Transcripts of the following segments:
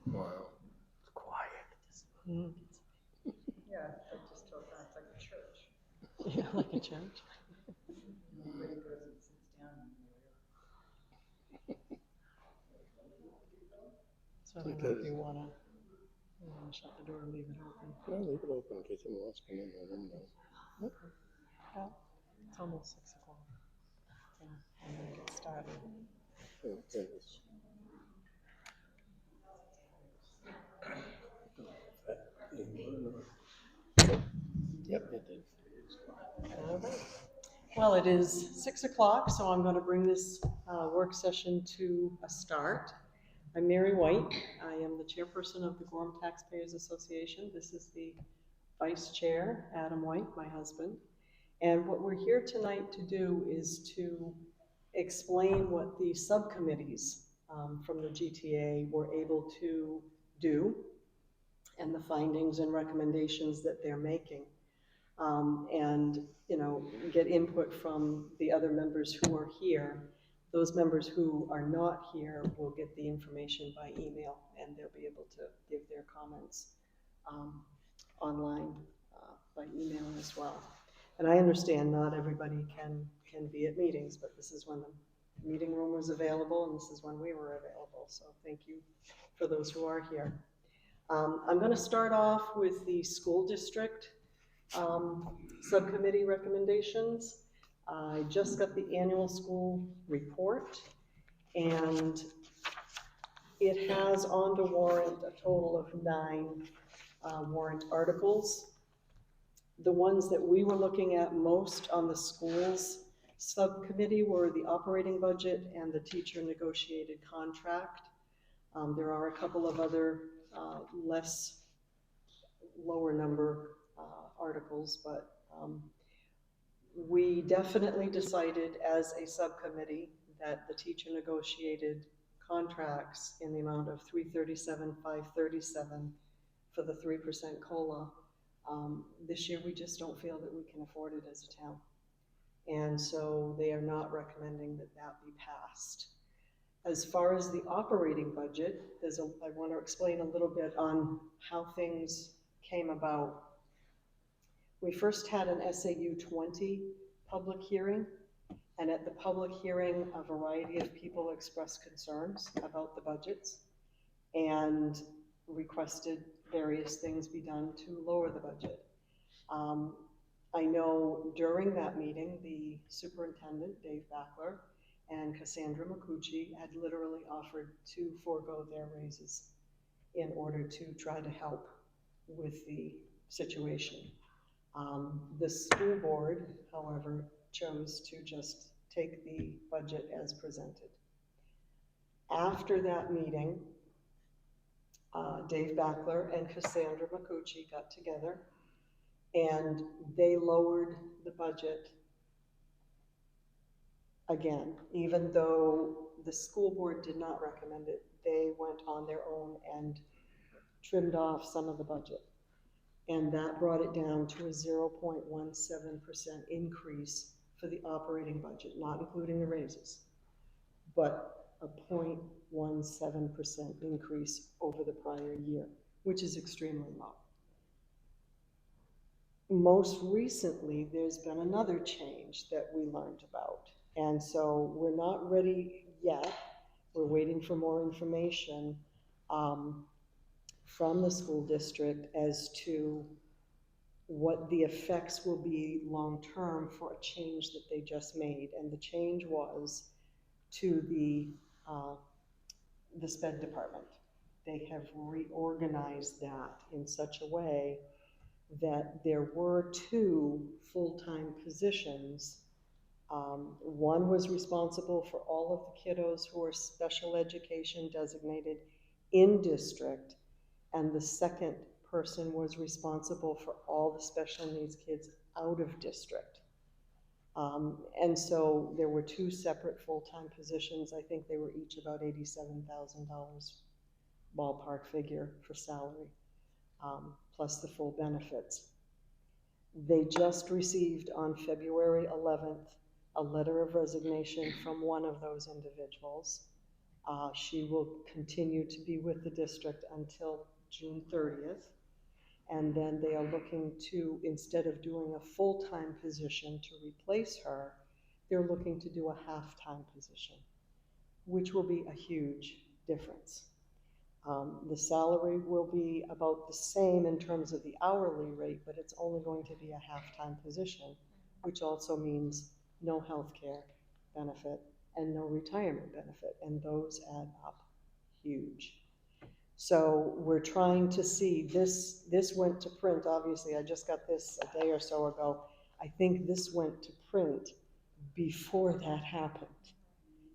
Wow. It's quiet. Yeah, I just told her it's like a church. Yeah, like a church. Everybody goes and sits down in there. So I don't know if you wanna shut the door or leave it open. No, leave it open in case anyone else come in. I don't know. Well, it's almost 6 o'clock. So I'm gonna get started. Okay. Yep, it did. All right. Well, it is 6 o'clock, so I'm going to bring this work session to a start. I'm Mary White. I am the chairperson of the Gorham Taxpayers Association. This is the vice chair, Adam White, my husband. And what we're here tonight to do is to explain what the subcommittees from the GTA were able to do and the findings and recommendations that they're making. And get input from the other members who are here. Those members who are not here will get the information by email, and they'll be able to give their comments online by email as well. And I understand not everybody can be at meetings, but this is when the meeting room was available, and this is when we were available. So thank you for those who are here. I'm going to start off with the school district subcommittee recommendations. I just got the annual school report, and it has on the warrant a total of 9 warrant articles. The ones that we were looking at most on the schools subcommittee were the operating budget and the teacher negotiated contract. There are a couple of other lower number articles, but we definitely decided as a subcommittee that the teacher negotiated contracts in the amount of $337,537 for the 3% COLA. This year we just don't feel that we can afford it as a town. And so they are not recommending that that be passed. As far as the operating budget, I want to explain a little bit on how things came about. We first had an SAU 20 public hearing, and at the public hearing, a variety of people expressed concerns about the budgets and requested various things be done to lower the budget. I know during that meeting, the superintendent, Dave Backler, and Cassandra McCucci had literally offered to forego their raises in order to try to help with the situation. The school board, however, chose to just take the budget as presented. After that meeting, Dave Backler and Cassandra McCucci got together and they lowered the budget again. Even though the school board did not recommend it, they went on their own and trimmed off some of the budget. And that brought it down to a 0.17% increase for the operating budget, not including the raises, but a 0.17% increase over the prior year, which is extremely low. Most recently, there's been another change that we learned about. And so we're not ready yet. We're waiting for more information from the school district as to what the effects will be long-term for a change that they just made. And the change was to the SPED department. They have reorganized that in such a way that there were 2 full-time positions. One was responsible for all of the kiddos who are special education designated in district, and the second person was responsible for all the special needs kids out of district. And so there were 2 separate full-time positions. I think they were each about $87,000 ballpark figure for salary, plus the full benefits. They just received on February 11th a letter of resignation from one of those individuals. She will continue to be with the district until June 30th. And then they are looking to, instead of doing a full-time position to replace her, they're looking to do a half-time position, which will be a huge difference. The salary will be about the same in terms of the hourly rate, but it's only going to be a half-time position, which also means no health care benefit and no retirement benefit, and those add up huge. So we're trying to see, this went to print, obviously, I just got this a day or so ago. I think this went to print before that happened.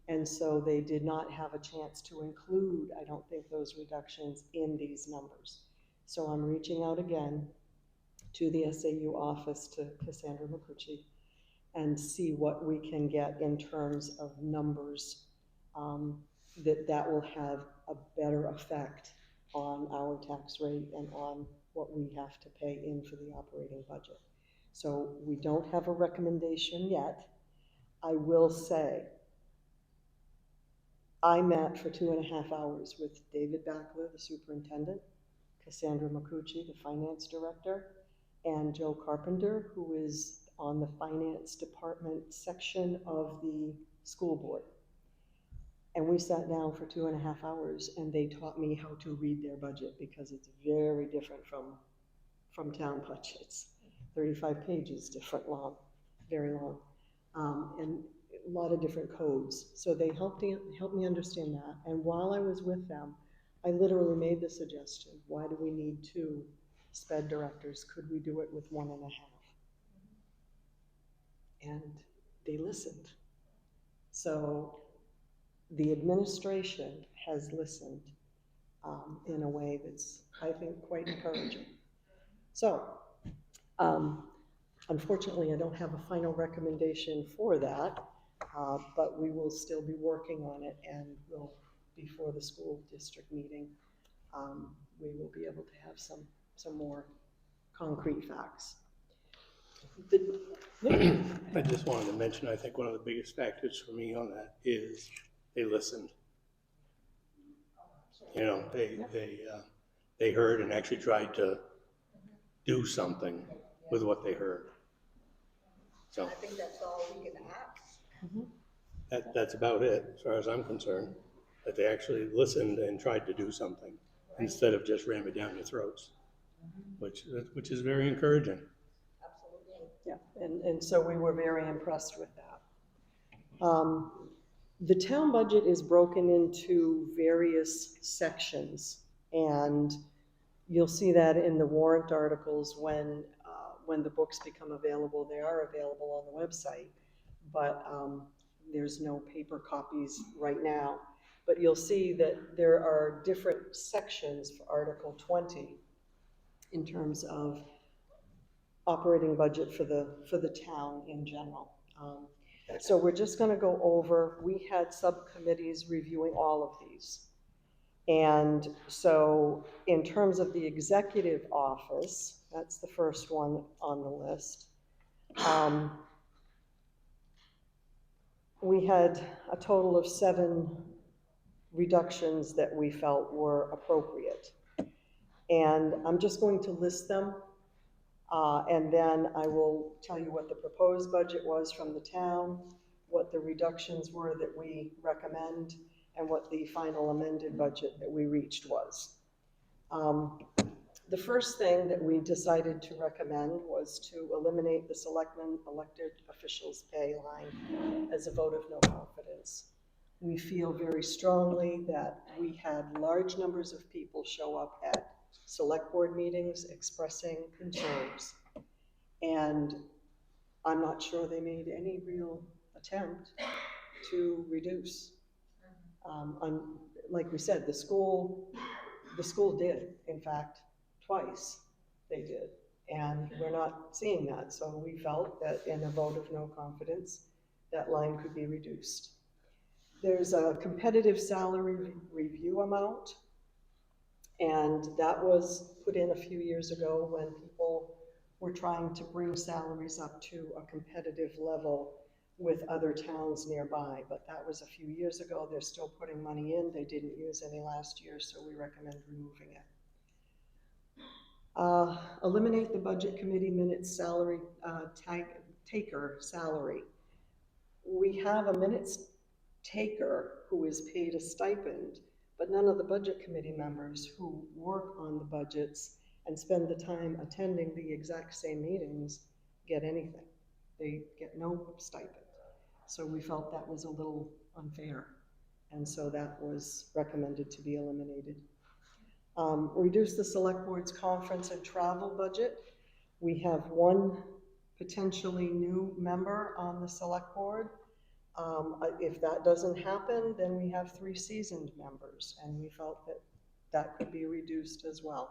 And so they did not have a chance to include, I don't think, those reductions in these numbers. So I'm reaching out again to the SAU office, to Cassandra McCucci, and see what we can get in terms of numbers that will have a better effect on our tax rate and on what we have to pay in for the operating budget. So we don't have a recommendation yet. I will say, I met for 2.5 hours with David Backler, the superintendent, Cassandra McCucci, the finance director, and Joe Carpenter, who is on the finance department section of the school board. And we sat down for 2.5 hours, and they taught me how to read their budget, because it's very different from town budgets. 35 pages, different long, very long, and a lot of different codes. So they helped me understand that. And while I was with them, I literally made the suggestion, why do we need 2 SPED directors? Could we do it with 1.5? And they listened. So the administration has listened in a way that's, I think, quite encouraging. So, unfortunately, I don't have a final recommendation for that, but we will still be working on it, and we'll, before the school district meeting, we will be able to have some more concrete facts. I just wanted to mention, I think one of the biggest factors for me on that is they listened. You know, they heard and actually tried to do something with what they heard. So I think that's all we can ask. that's about it, as far as I'm concerned, that they actually listened and tried to do something instead of just ram it down your throats, which is very encouraging. Absolutely. Yeah, and so we were very impressed with that. The town budget is broken into various sections, and you'll see that in the warrant articles when the books become available. They are available on the website, but there's no paper copies right now. But you'll see that there are different sections for Article 20 in terms of operating budget for the town in general. So we're just going to go over, we had subcommittees reviewing all of these. And so in terms of the executive office, that's the first one on the list. We had a total of 7 reductions that we felt were appropriate. And I'm just going to list them. And then I will tell you what the proposed budget was from the town, what the reductions were that we recommend, and what the final amended budget that we reached was. The first thing that we decided to recommend was to eliminate the selectmen elected officials pay line as a vote of no confidence. We feel very strongly that we had large numbers of people show up at select board meetings expressing concerns, and I'm not sure they made any real attempt to reduce. Like we said, the school did, in fact, twice they did, and we're not seeing that. So we felt that in a vote of no confidence, that line could be reduced. There's a competitive salary review amount, and that was put in a few years ago when people were trying to bring salaries up to a competitive level with other towns nearby, but that was a few years ago. They're still putting money in. They didn't use any last year, so we recommend removing it. Eliminate the budget committee minutes salary, taker salary. We have a minutes taker who is paid a stipend, but none of the budget committee members who work on the budgets and spend the time attending the exact same meetings get anything. They get no stipend. So we felt that was a little unfair, and so that was recommended to be eliminated. Reduce the select board's conference and travel budget. We have one potentially new member on the select board. If that doesn't happen, then we have 3 seasoned members, and we felt that that could be reduced as well.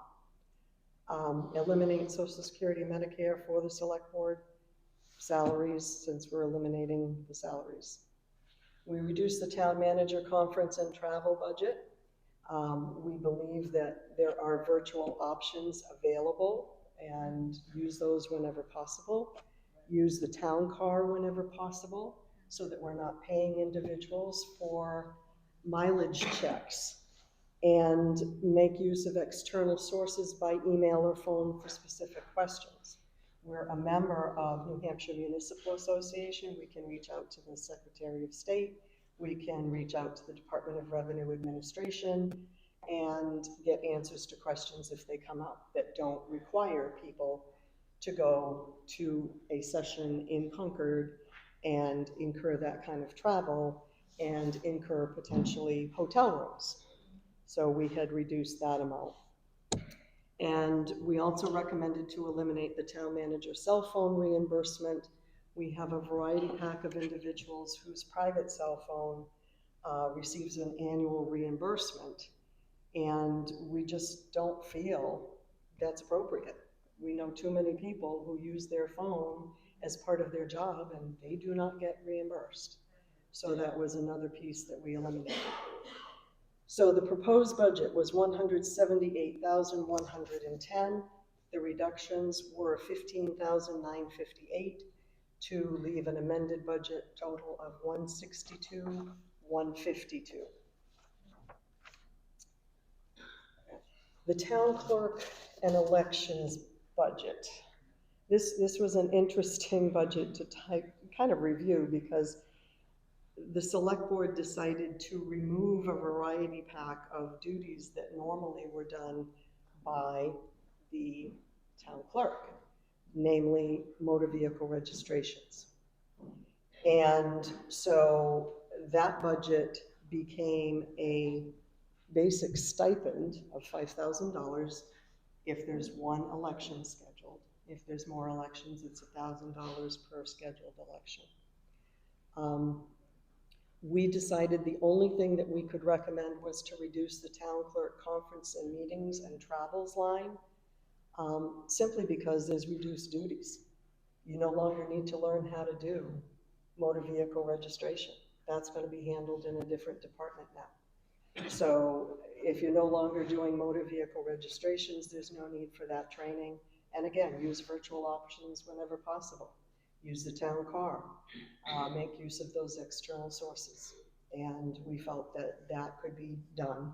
Eliminate Social Security and Medicare for the select board salaries, since we're eliminating the salaries. We reduce the town manager conference and travel budget. We believe that there are virtual options available, and use those whenever possible. Use the town car whenever possible, so that we're not paying individuals for mileage checks. And make use of external sources by email or phone for specific questions. We're a member of New Hampshire Municipal Association. We can reach out to the Secretary of State. We can reach out to the Department of Revenue Administration and get answers to questions if they come up that don't require people to go to a session in Concord and incur that kind of travel and incur potentially hotel rooms. So we had reduced that amount. And we also recommended to eliminate the town manager cell phone reimbursement. We have a variety pack of individuals whose private cell phone receives an annual reimbursement, and we just don't feel that's appropriate. We know too many people who use their phone as part of their job, and they do not get reimbursed. So that was another piece that we eliminated. So the proposed budget was $178,110. The reductions were $15,958 to leave an amended budget total of $162,152. The town clerk and elections budget. This was an interesting budget to kind of review, because the select board decided to remove a variety pack of duties that normally were done by the town clerk, namely motor vehicle registrations. And so that budget became a basic stipend of $5,000 if there's one election scheduled. If there's more elections, it's $1,000 per scheduled election. We decided the only thing that we could recommend was to reduce the town clerk conference and meetings and travels line, simply because there's reduced duties. You no longer need to learn how to do motor vehicle registration. That's going to be handled in a different department now. So if you're no longer doing motor vehicle registrations, there's no need for that training. And again, use virtual options whenever possible. Use the town car, make use of those external sources. And we felt that that could be done.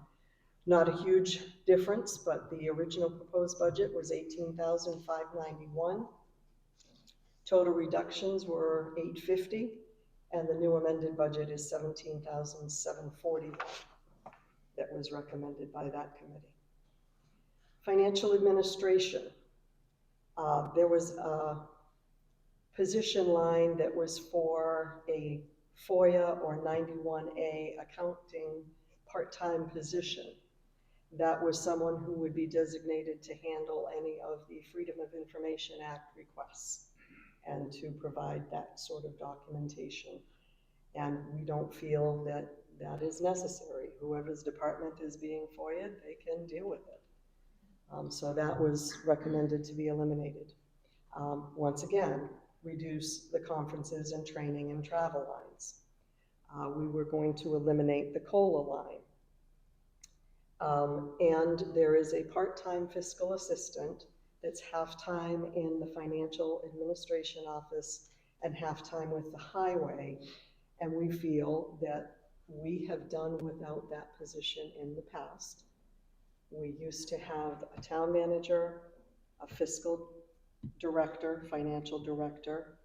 Not a huge difference, but the original proposed budget was $18,591. Total reductions were $850, and the new amended budget is $17,740 that was recommended by that committee. Financial administration. There was a position line that was for a FOIA or 91A accounting part-time position. That was someone who would be designated to handle any of the Freedom of Information Act requests and to provide that sort of documentation. And we don't feel that that is necessary. Whoever's department is being FOIA'd, they can deal with it. So that was recommended to be eliminated. Once again, reduce the conferences and training and travel lines. We were going to eliminate the COLA line. And there is a part-time fiscal assistant that's half-time in the financial administration office and half-time with the highway. And we feel that we have done without that position in the past. We used to have a town manager, a fiscal director, financial director,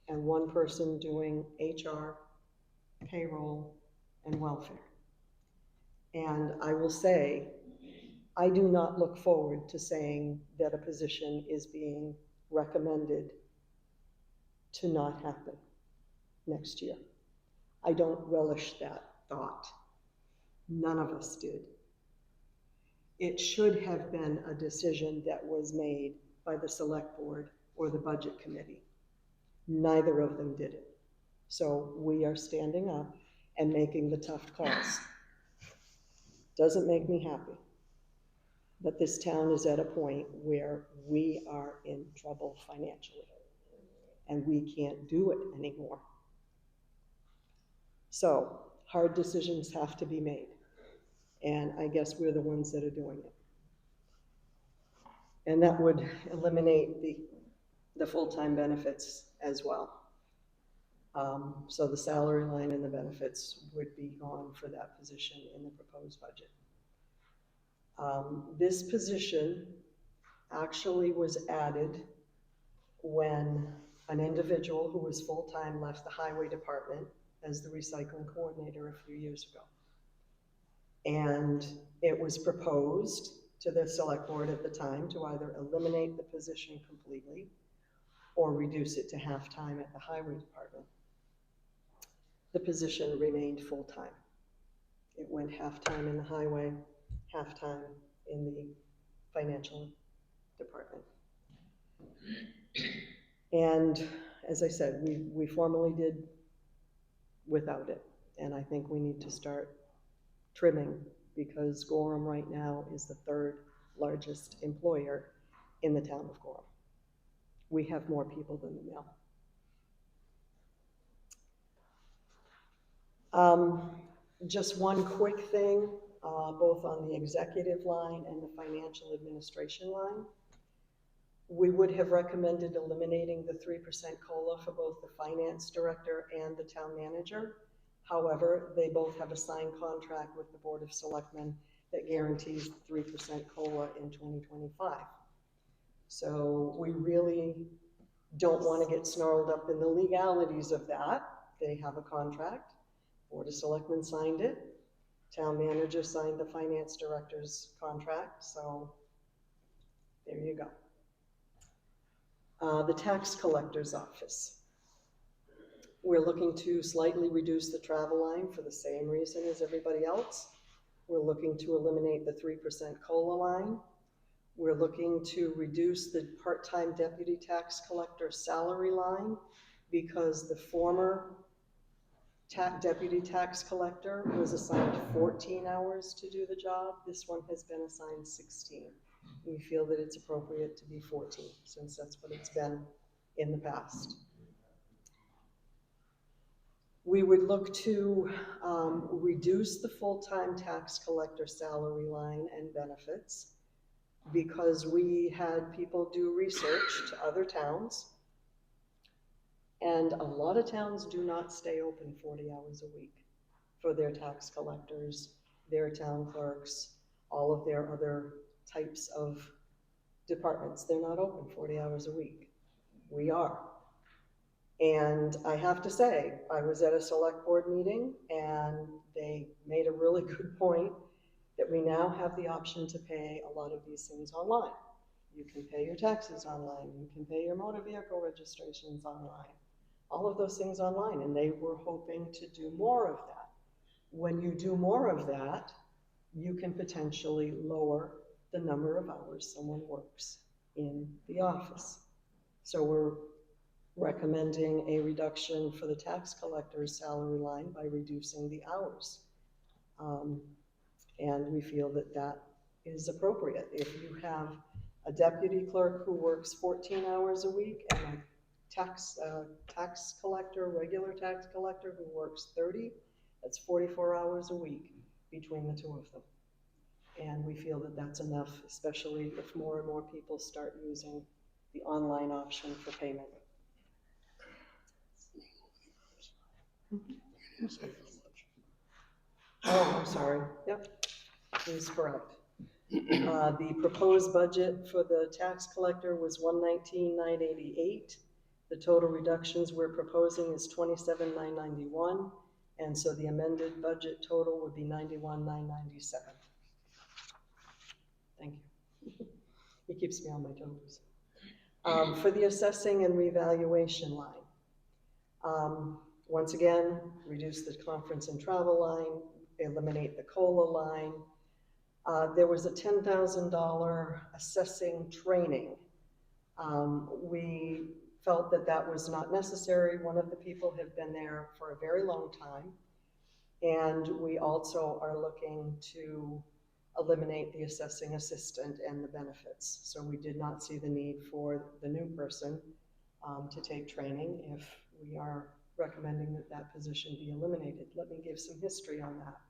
and one person doing HR, payroll, and welfare. And I will say, I do not look forward to saying that a position is being recommended to not happen next year. I don't relish that thought. None of us did. It should have been a decision that was made by the select board or the budget committee. Neither of them did it. So we are standing up and making the tough calls. Doesn't make me happy. But this town is at a point where we are in trouble financially, and we can't do it anymore. So hard decisions have to be made, and I guess we're the ones that are doing it. And that would eliminate the full-time benefits as well. So the salary line and the benefits would be gone for that position in the proposed budget. This position actually was added when an individual who was full-time left the highway department as the recycling coordinator a few years ago. And it was proposed to the select board at the time to either eliminate the position completely or reduce it to half-time at the highway department. The position remained full-time. It went half-time in the highway, half-time in the financial department. And as I said, we formally did without it. And I think we need to start trimming, because Gorham right now is the third largest employer in the town of Gorham. We have more people than the mill. Just one quick thing, both on the executive line and the financial administration line. We would have recommended eliminating the 3% COLA for both the finance director and the town manager. However, they both have a signed contract with the Board of Selectmen that guarantees 3% COLA in 2025. So we really don't want to get snarled up in the legalities of that. They have a contract. Board of Selectmen signed it. Town manager signed the finance director's contract. So there you go. The tax collector's office. We're looking to slightly reduce the travel line for the same reason as everybody else. We're looking to eliminate the 3% COLA line. We're looking to reduce the part-time deputy tax collector salary line because the former deputy tax collector was assigned 14 hours to do the job. This one has been assigned 16. We feel that it's appropriate to be 14 since that's what it's been in the past. We would look to reduce the full-time tax collector salary line and benefits because we had people do research to other towns, and a lot of towns do not stay open 40 hours a week for their tax collectors, their town clerks, all of their other types of departments. They're not open 40 hours a week. We are. And I have to say, I was at a select board meeting and they made a really good point that we now have the option to pay a lot of these things online. You can pay your taxes online, you can pay your motor vehicle registrations online, all of those things online, and they were hoping to do more of that. When you do more of that, you can potentially lower the number of hours someone works in the office. So we're recommending a reduction for the tax collector's salary line by reducing the hours. And we feel that that is appropriate. If you have a deputy clerk who works 14 hours a week and a tax collector, regular tax collector who works 30, that's 44 hours a week between the two of them. And we feel that that's enough, especially if more and more people start using the online option for payment. Didn't say how much. Oh, I'm sorry, yep, he's correct. The proposed budget for the tax collector was 119,988. The total reductions we're proposing is 27,991, and so the amended budget total would be 91,997. Thank you. He keeps me on my toes. For the assessing and revaluation line, once again, reduce the conference and travel line, eliminate the COLA line. There was a $10,000 assessing training. We felt that that was not necessary. One of the people had been there for a very long time. And we also are looking to eliminate the assessing assistant and the benefits. So we did not see the need for the new person to take training if we are recommending that that position be eliminated. Let me give some history on that.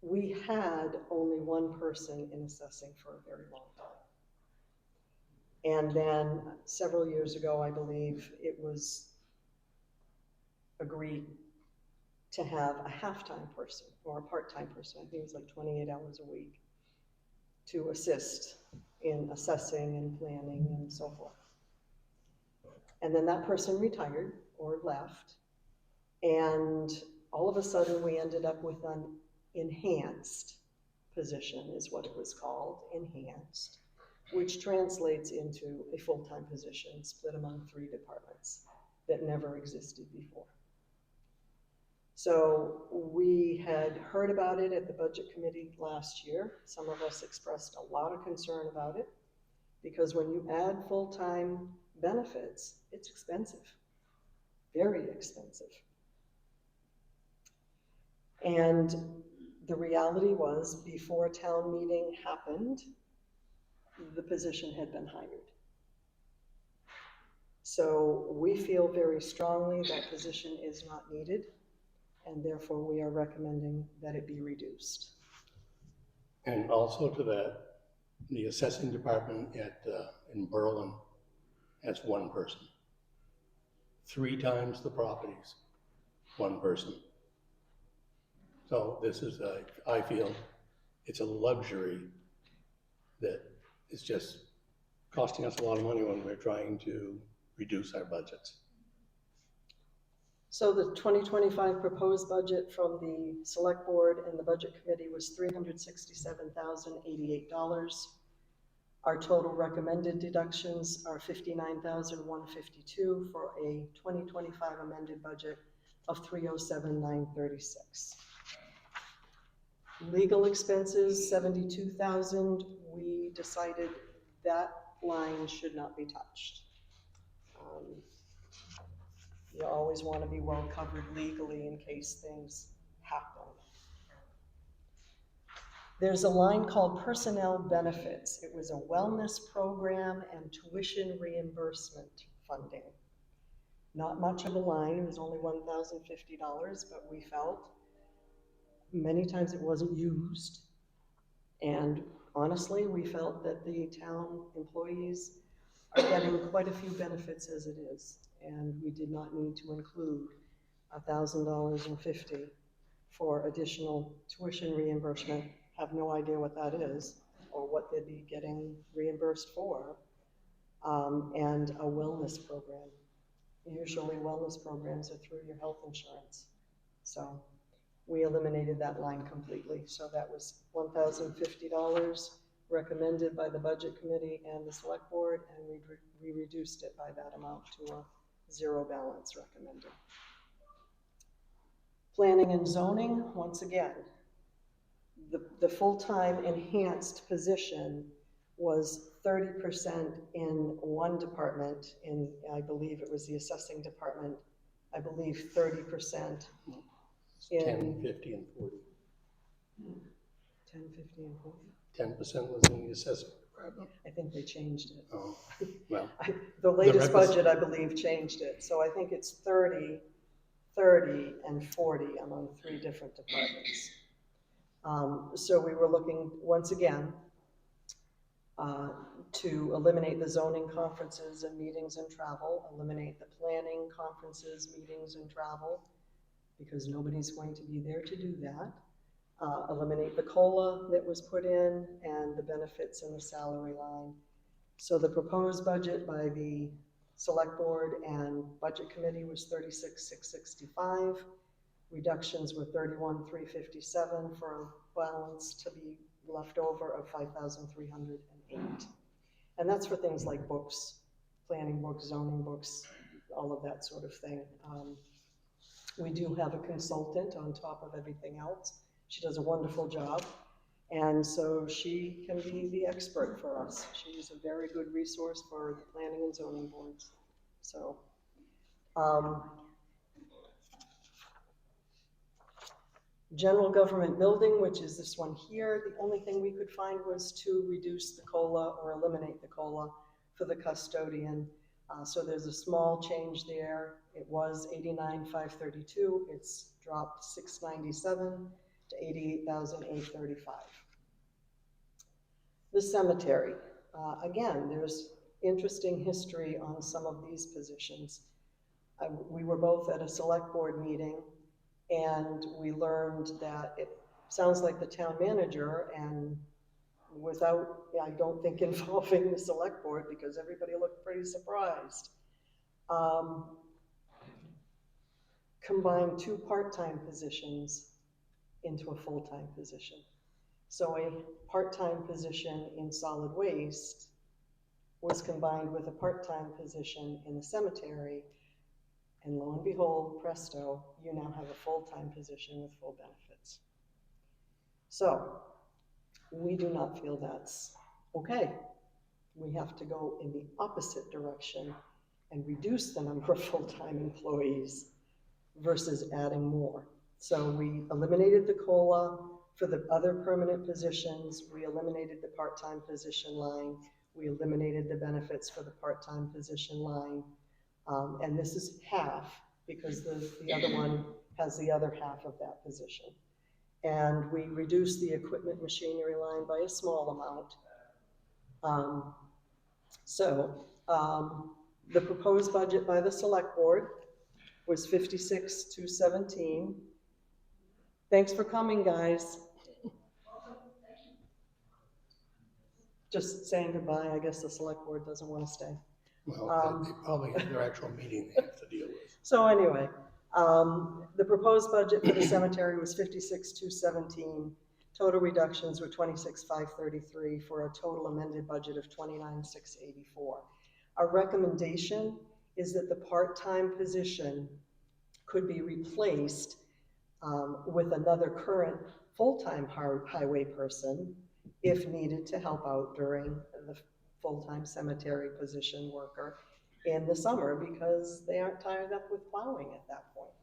We had only one person in assessing for a very long time. And then several years ago, I believe it was agreed to have a half-time person or a part-time person. I think it was like 28 hours a week to assist in assessing and planning and so forth. And then that person retired or left. And all of a sudden we ended up with an enhanced position is what it was called, enhanced, which translates into a full-time position split among 3 departments that never existed before. So we had heard about it at the budget committee last year. Some of us expressed a lot of concern about it because when you add full-time benefits, it's expensive, very expensive. And the reality was, before a town meeting happened, the position had been hired. So we feel very strongly that position is not needed, and therefore we are recommending that it be reduced. And also to that, the assessing department in Berlin has 1 person. 3 times the properties, 1 person. So this is, I feel, it's a luxury that is just costing us a lot of money when we're trying to reduce our budgets. So the 2025 proposed budget from the select board and the budget committee was $367,088. Our total recommended deductions are $59,152 for a 2025 amended budget of $307,936. Legal expenses, $72,000. We decided that line should not be touched. You always want to be well covered legally in case things happen. There's a line called personnel benefits. It was a wellness program and tuition reimbursement funding. Not much of a line, it was only $1,050, but we felt many times it wasn't used. And honestly, we felt that the town employees are getting quite a few benefits as it is. And we did not need to include $1,050 for additional tuition reimbursement. Have no idea what that is or what they'd be getting reimbursed for, and a wellness program. Usually wellness programs are through your health insurance. So we eliminated that line completely. So that was $1,050 recommended by the budget committee and the select board, and we reduced it by that amount to a 0 balance recommended. Planning and zoning, once again, the full-time enhanced position was 30% in one department, I believe it was the assessing department, I believe 30% in 10, 50, and 40. 10, 50, and 40. 10% was in the assessing department. I think they changed it. Oh, well. The latest budget, I believe, changed it. So I think it's 30, 30, and 40 among 3 different departments. So we were looking, once again, to eliminate the zoning conferences and meetings and travel, eliminate the planning conferences, meetings and travel, because nobody's going to be there to do that. Eliminate the COLA that was put in and the benefits in the salary line. So the proposed budget by the select board and budget committee was 36,665. Reductions were 31,357 for a balance to be left over of 5,308. And that's for things like books, planning books, zoning books, all of that sort of thing. We do have a consultant on top of everything else. She does a wonderful job. And so she can be the expert for us. She's a very good resource for the planning and zoning boards. So, general government building, which is this one here, the only thing we could find was to reduce the COLA or eliminate the COLA for the custodian. So there's a small change there. It was 89,532. It's dropped 697 to 88,835. The cemetery. Again, there's interesting history on some of these positions. We were both at a select board meeting, and we learned that it sounds like the town manager, and without, I don't think, involving the select board, because everybody looked pretty surprised, combined 2 part-time positions into a full-time position. So a part-time position in solid waste was combined with a part-time position in the cemetery, and lo and behold, presto, you now have a full-time position with full benefits. So we do not feel that's okay. We have to go in the opposite direction and reduce the number of full-time employees versus adding more. So we eliminated the COLA for the other permanent positions. We eliminated the part-time position line. We eliminated the benefits for the part-time position line. And this is half, because the other one has the other half of that position. And we reduced the equipment machinery line by a small amount. The proposed budget by the select board was 56,217. Thanks for coming, guys. Just saying goodbye. I guess the select board doesn't want to stay. Well, they probably have their actual meeting they have to deal with. So anyway, the proposed budget for the cemetery was 56,217. Total reductions were 26,533 for a total amended budget of 29,684. Our recommendation is that the part-time position could be replaced with another current full-time highway person if needed to help out during the full-time cemetery position worker in the summer, because they aren't tied up with plowing at that point.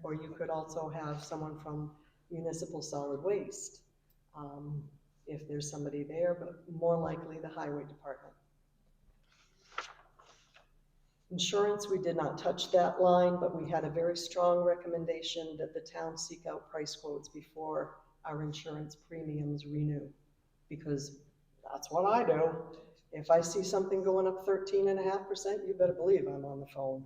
Or you could also have someone from municipal solid waste, if there's somebody there, but more likely the highway department. Insurance, we did not touch that line, but we had a very strong recommendation that the town seek out price quotes before our insurance premiums renew, because that's what I do. If I see something going up 13.5%, you better believe I'm on the phone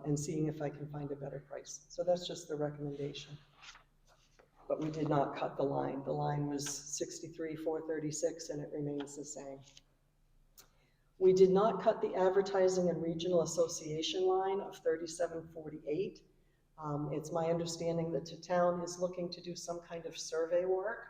and seeing if I can find a better price. So that's just the recommendation. But we did not cut the line. The line was 63,436, and it remains the same. We did not cut the advertising and regional association line of 3748. It's my understanding that the town is looking to do some kind of survey work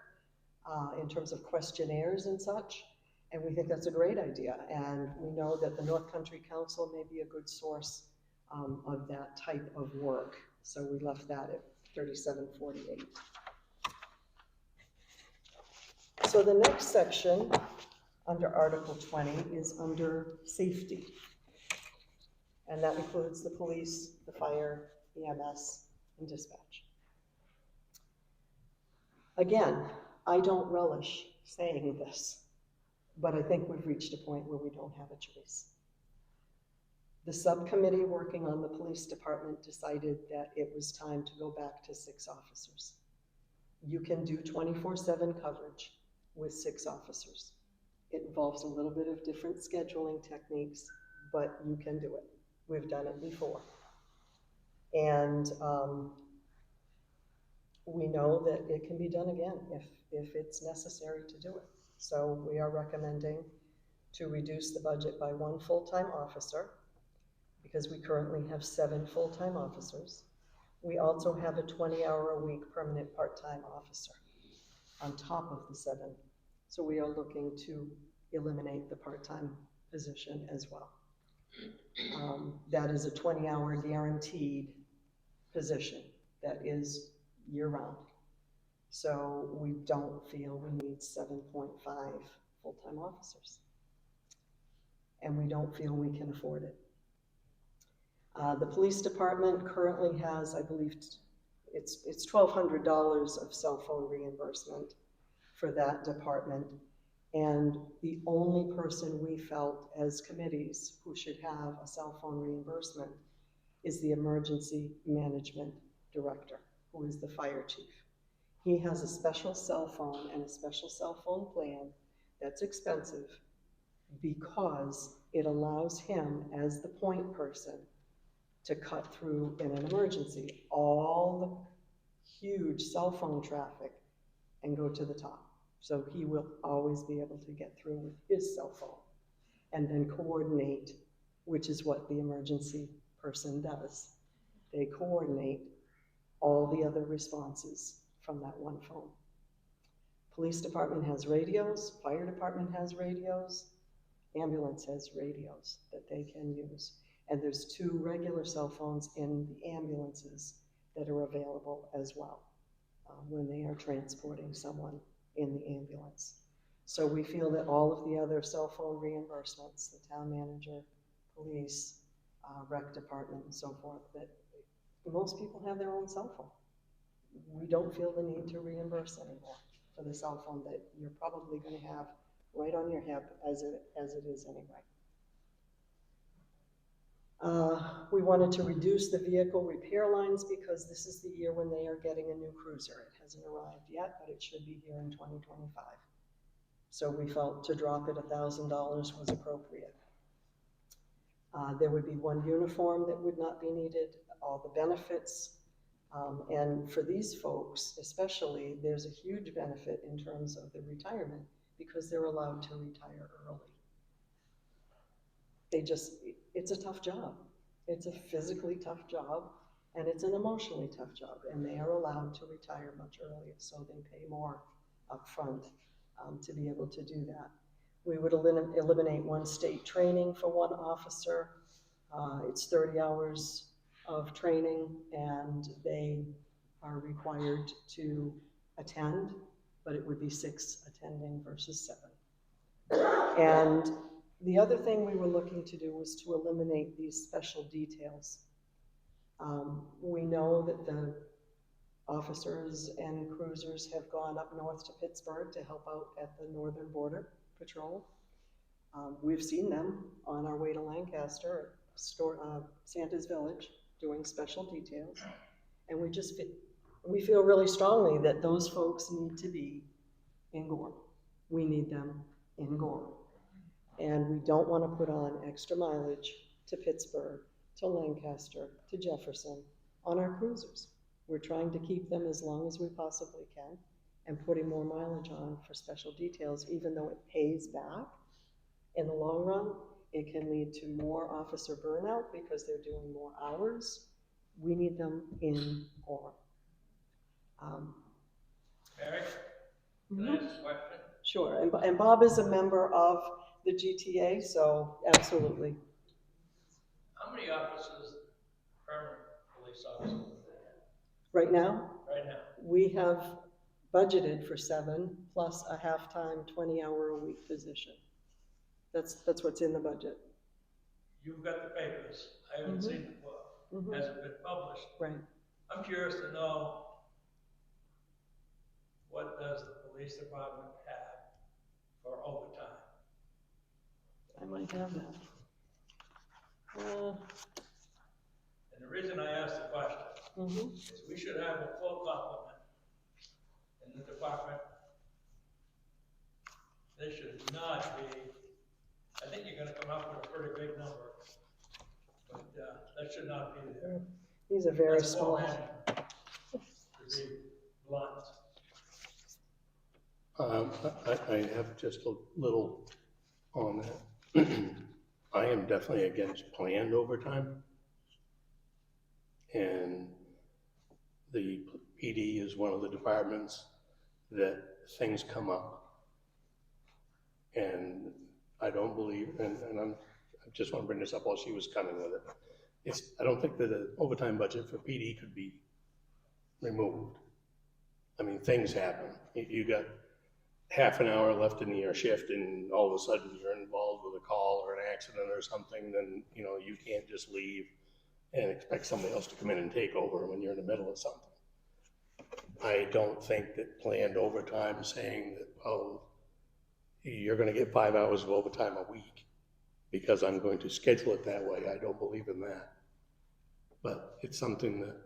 in terms of questionnaires and such. And we think that's a great idea. And we know that the North Country Council may be a good source of that type of work. So we left that at 3748. So the next section under Article 20 is under safety. And that includes the police, the fire, EMS, and dispatch. Again, I don't relish saying this, but I think we've reached a point where we don't have a choice. The subcommittee working on the police department decided that it was time to go back to 6 officers. You can do 24/7 coverage with 6 officers. It involves a little bit of different scheduling techniques, but you can do it. We've done it before. And we know that it can be done again if it's necessary to do it. So we are recommending to reduce the budget by 1 full-time officer, because we currently have 7 full-time officers. We also have a 20-hour-a-week permanent part-time officer on top of the 7. So we are looking to eliminate the part-time position as well. That is a 20-hour guaranteed position that is year-round. So we don't feel we need 7.5 full-time officers. And we don't feel we can afford it. The police department currently has, I believe, it's $1,200 of cell phone reimbursement for that department. And the only person we felt as committees who should have a cell phone reimbursement is the emergency management director, who is the fire chief. He has a special cell phone and a special cell phone plan that's expensive because it allows him, as the point person, to cut through in an emergency all the huge cell phone traffic and go to the top. So he will always be able to get through with his cell phone and then coordinate, which is what the emergency person does. They coordinate all the other responses from that one phone. Police department has radios, fire department has radios, ambulance has radios that they can use. And there's 2 regular cell phones in the ambulances that are available as well when they are transporting someone in the ambulance. So we feel that all of the other cell phone reimbursements, the town manager, police, rec department, and so forth, that most people have their own cell phone. We don't feel the need to reimburse anymore for the cell phone that you're probably going to have right on your hip as it is anyway. We wanted to reduce the vehicle repair lines because this is the year when they are getting a new cruiser. It hasn't arrived yet, but it should be here in 2025. So we felt to drop it $1,000 was appropriate. There would be 1 uniform that would not be needed, all the benefits. And for these folks, especially, there's a huge benefit in terms of the retirement because they're allowed to retire early. It's a tough job. It's a physically tough job, and it's an emotionally tough job, and they are allowed to retire much earlier, so they pay more upfront to be able to do that. We would eliminate 1 state training for 1 officer. It's 30 hours of training, and they are required to attend, but it would be 6 attending versus 7. And the other thing we were looking to do was to eliminate these special details. We know that the officers and cruisers have gone up north to Pittsburgh to help out at the Northern Border Patrol. We've seen them on our way to Lancaster at Santa's Village doing special details. And we feel really strongly that those folks need to be in Gorham. We need them in Gorham. And we don't want to put on extra mileage to Pittsburgh, to Lancaster, to Jefferson on our cruisers. We're trying to keep them as long as we possibly can and putting more mileage on for special details, even though it pays back. In the long run, it can lead to more officer burnout because they're doing more hours. We need them in Gorham. Mary, can I ask a question? Sure, and Bob is a member of the GTA, so absolutely. How many officers, permanent police officers, Right now, right now? we have budgeted for 7 plus a half-time 20-hour-a-week position. That's what's in the budget. You've got the papers. I haven't seen the book. Hasn't been published. Right. I'm curious to know, what does the police department have for overtime? I might have that. And the reason I ask the question is we should have a full complement in the department They should not be, I think you're gonna come up with a pretty big number. But, that should not be there. These are very That's small. poor management, to be blunt. I have just a little on that. I am definitely against planned overtime. And the PD is one of the departments that things come up. And I don't believe, and I just want to bring this up while she was coming with it. I don't think that an overtime budget for PD could be removed. I mean, things happen. You got half an hour left in your shift and all of a sudden you're involved with a call or an accident or something, then, you know, you can't just leave and expect somebody else to come in and take over when you're in the middle of something. I don't think that planned overtime saying that, oh, you're gonna get 5 hours of overtime a week because I'm going to schedule it that way, I don't believe in that. But it's something that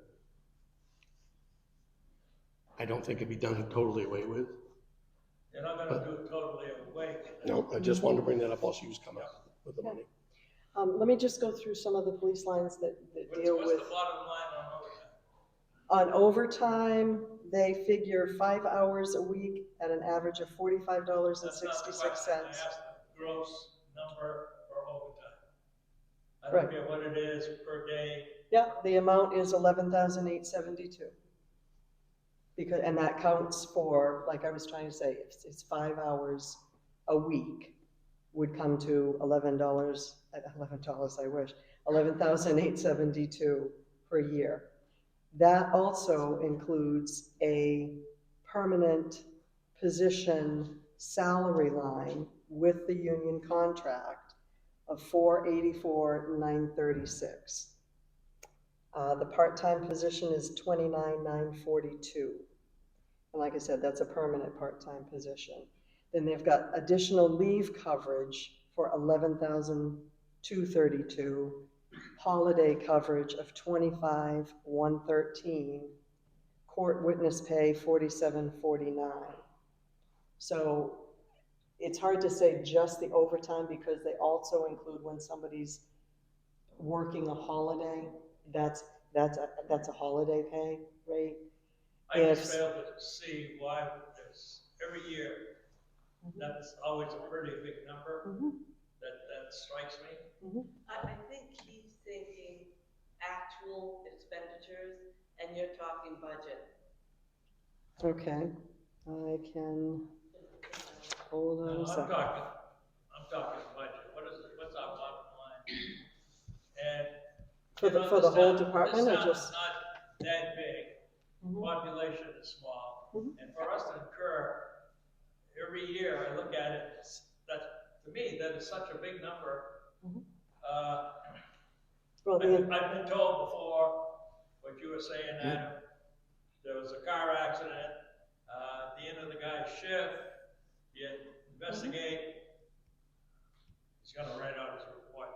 I don't think it'd be done totally away with. You're not gonna do it totally away. No, I just wanted to bring that up while she was coming up with the money. Let me just go through some of the police lines that deal What's with. the bottom line on overtime? On overtime, they figure 5 hours a week at an average of $45.66. That's not the question. I asked the gross number for overtime. I Right. don't care what it is per day. Yeah, the amount is $11,872. Because, and that counts for, like I was trying to say, if it's 5 hours a week, would come to $11, I wish, $11,872 per year. That also includes a permanent position salary line with the union contract of $484,936. The part-time position is $29,942. And like I said, that's a permanent part-time position. Then they've got additional leave coverage for $11,232, holiday coverage of $25,113, court witness pay $47.49. So it's hard to say just the overtime because they also include when somebody's working a holiday, that's a holiday pay rate. I just fail to see why there's, every year, that's always a pretty big number. That strikes me. I think he's thinking actual expenditures and you're talking budget. Okay, I can, hold on No, a second. I'm talking budget. What's our bottom line? And For the whole department or this town just? is not that big. Population is small. And for us to incur every year, I look at it, that to me, that is such a big number. Well, I've been told before, what you were saying, Adam, there was a car accident, at the end of the guy's shift, you investigate, he's gonna write out his report.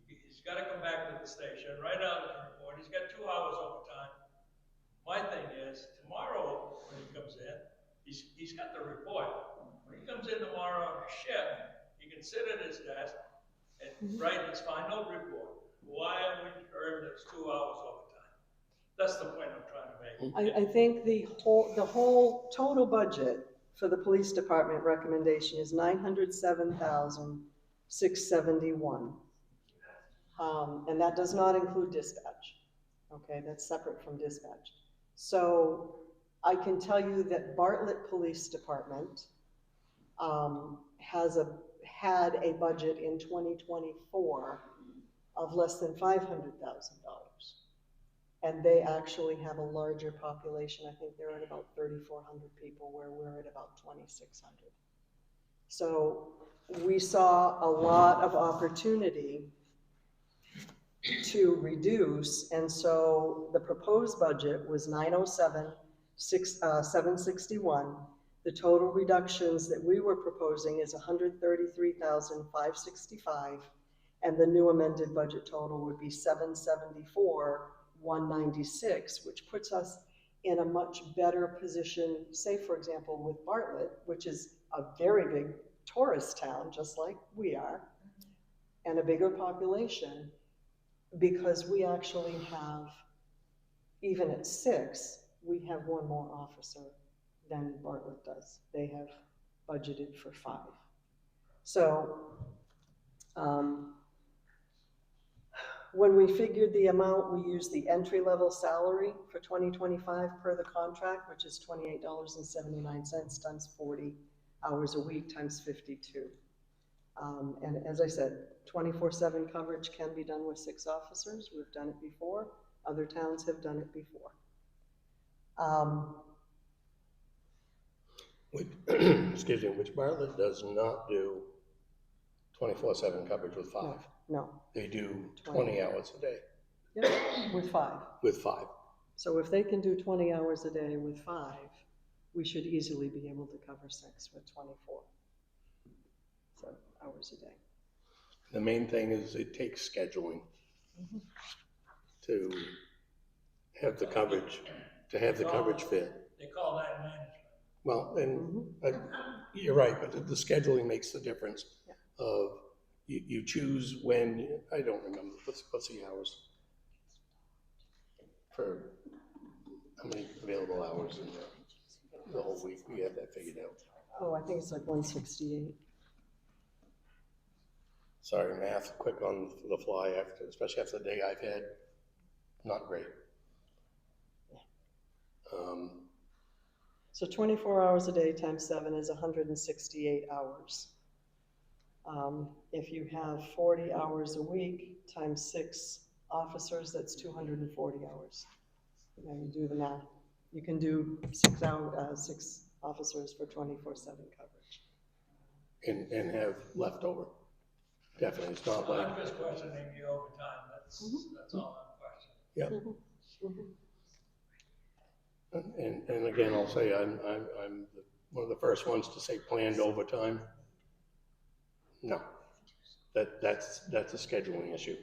He's gotta come back to the station, write out his report, he's got 2 hours overtime. My thing is, tomorrow when he comes in, he's got the report. When he comes in tomorrow on his shift, he can sit at his desk and write his final report. Why have we earned those 2 hours overtime? That's the point I'm trying to make. I think the whole total budget for the police department recommendation is $907,671. And that does not include dispatch. Okay, that's separate from dispatch. So I can tell you that Bartlett Police Department had a budget in 2024 of less than $500,000. And they actually have a larger population. I think they're at about 3,400 people, where we're at about 2,600. So we saw a lot of opportunity to reduce, and so the proposed budget was $907,761. The total reductions that we were proposing is $133,565, and the new amended budget total would be $774,196, which puts us in a much better position, say for example with Bartlett, which is a very big tourist town, just like we are, and a bigger population, because we actually have, even at 6, we have one more officer than Bartlett does. They have budgeted for 5. So when we figured the amount, we used the entry-level salary for 2025 per the contract, which is $28.79 times 40 hours a week times 52. And as I said, 24/7 coverage can be done with 6 officers. We've done it before. Other towns have done it before. Excuse me, which Bartlett does not do 24/7 coverage with 5. No, They do 20 hours a day yep, with 5. with 5. So if they can do 20 hours a day with 5, we should easily be able to cover 6 with 24 hours a day. The main thing is it takes scheduling to have the coverage, fit. They call that management. Well, and you're right, but the scheduling makes the difference. Yeah. Of you choose when, I don't remember, what's the hours? For how many available hours in the whole week, we have that figured out. Oh, I think it's like 168. Sorry, math, quick on the fly, especially after the day I've had, not great. So 24 hours a day times 7 is 168 hours. If you have 40 hours a week times 6 officers, that's 240 hours. Now you do the math. You can do 6 officers for 24/7 coverage. And have leftover. Definitely, it's not like, I'm just questioning the overtime, that's all I'm questioning. yeah. Mm-hmm. And again, I'll say I'm one of the first ones to say planned overtime. No, that's a scheduling issue.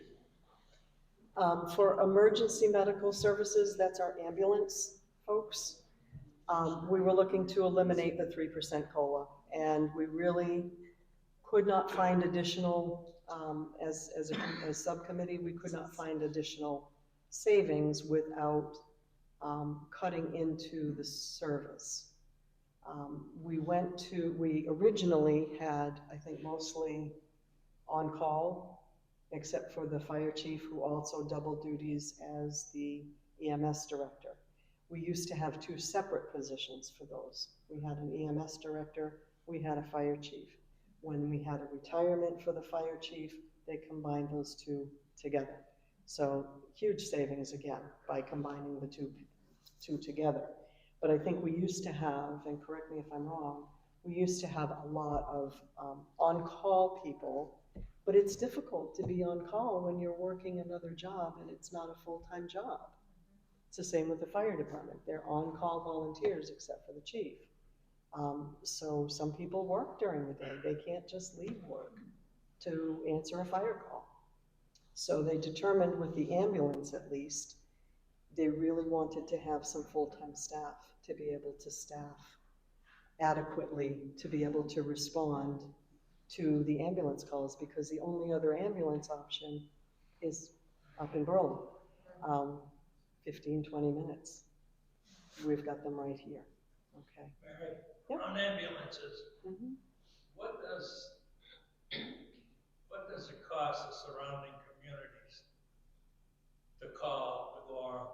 For emergency medical services, that's our ambulance folks. We were looking to eliminate the 3% COLA, and we really could not find additional, as a subcommittee, we could not find additional savings without cutting into the service. We originally had, I think, mostly on-call, except for the fire chief, who also double duties as the EMS director. We used to have 2 separate positions for those. We had an EMS director, we had a fire chief. When we had a retirement for the fire chief, they combined those 2 together. So huge savings again by combining the two together. But I think we used to have, and correct me if I'm wrong, we used to have a lot of on-call people, but it's difficult to be on call when you're working another job and it's not a full-time job. It's the same with the fire department. They're on-call volunteers except for the chief. So some people work during the day. They can't just leave work to answer a fire call. So they determined, with the ambulance at least, they really wanted to have some full-time staff to be able to staff adequately, to be able to respond to the ambulance calls, because the only other ambulance option is up in Berlin, 15, 20 minutes. We've got them right here, okay? Mary, Yep. on ambulances, Mm-hmm. what does it cost the surrounding communities to call the Gorham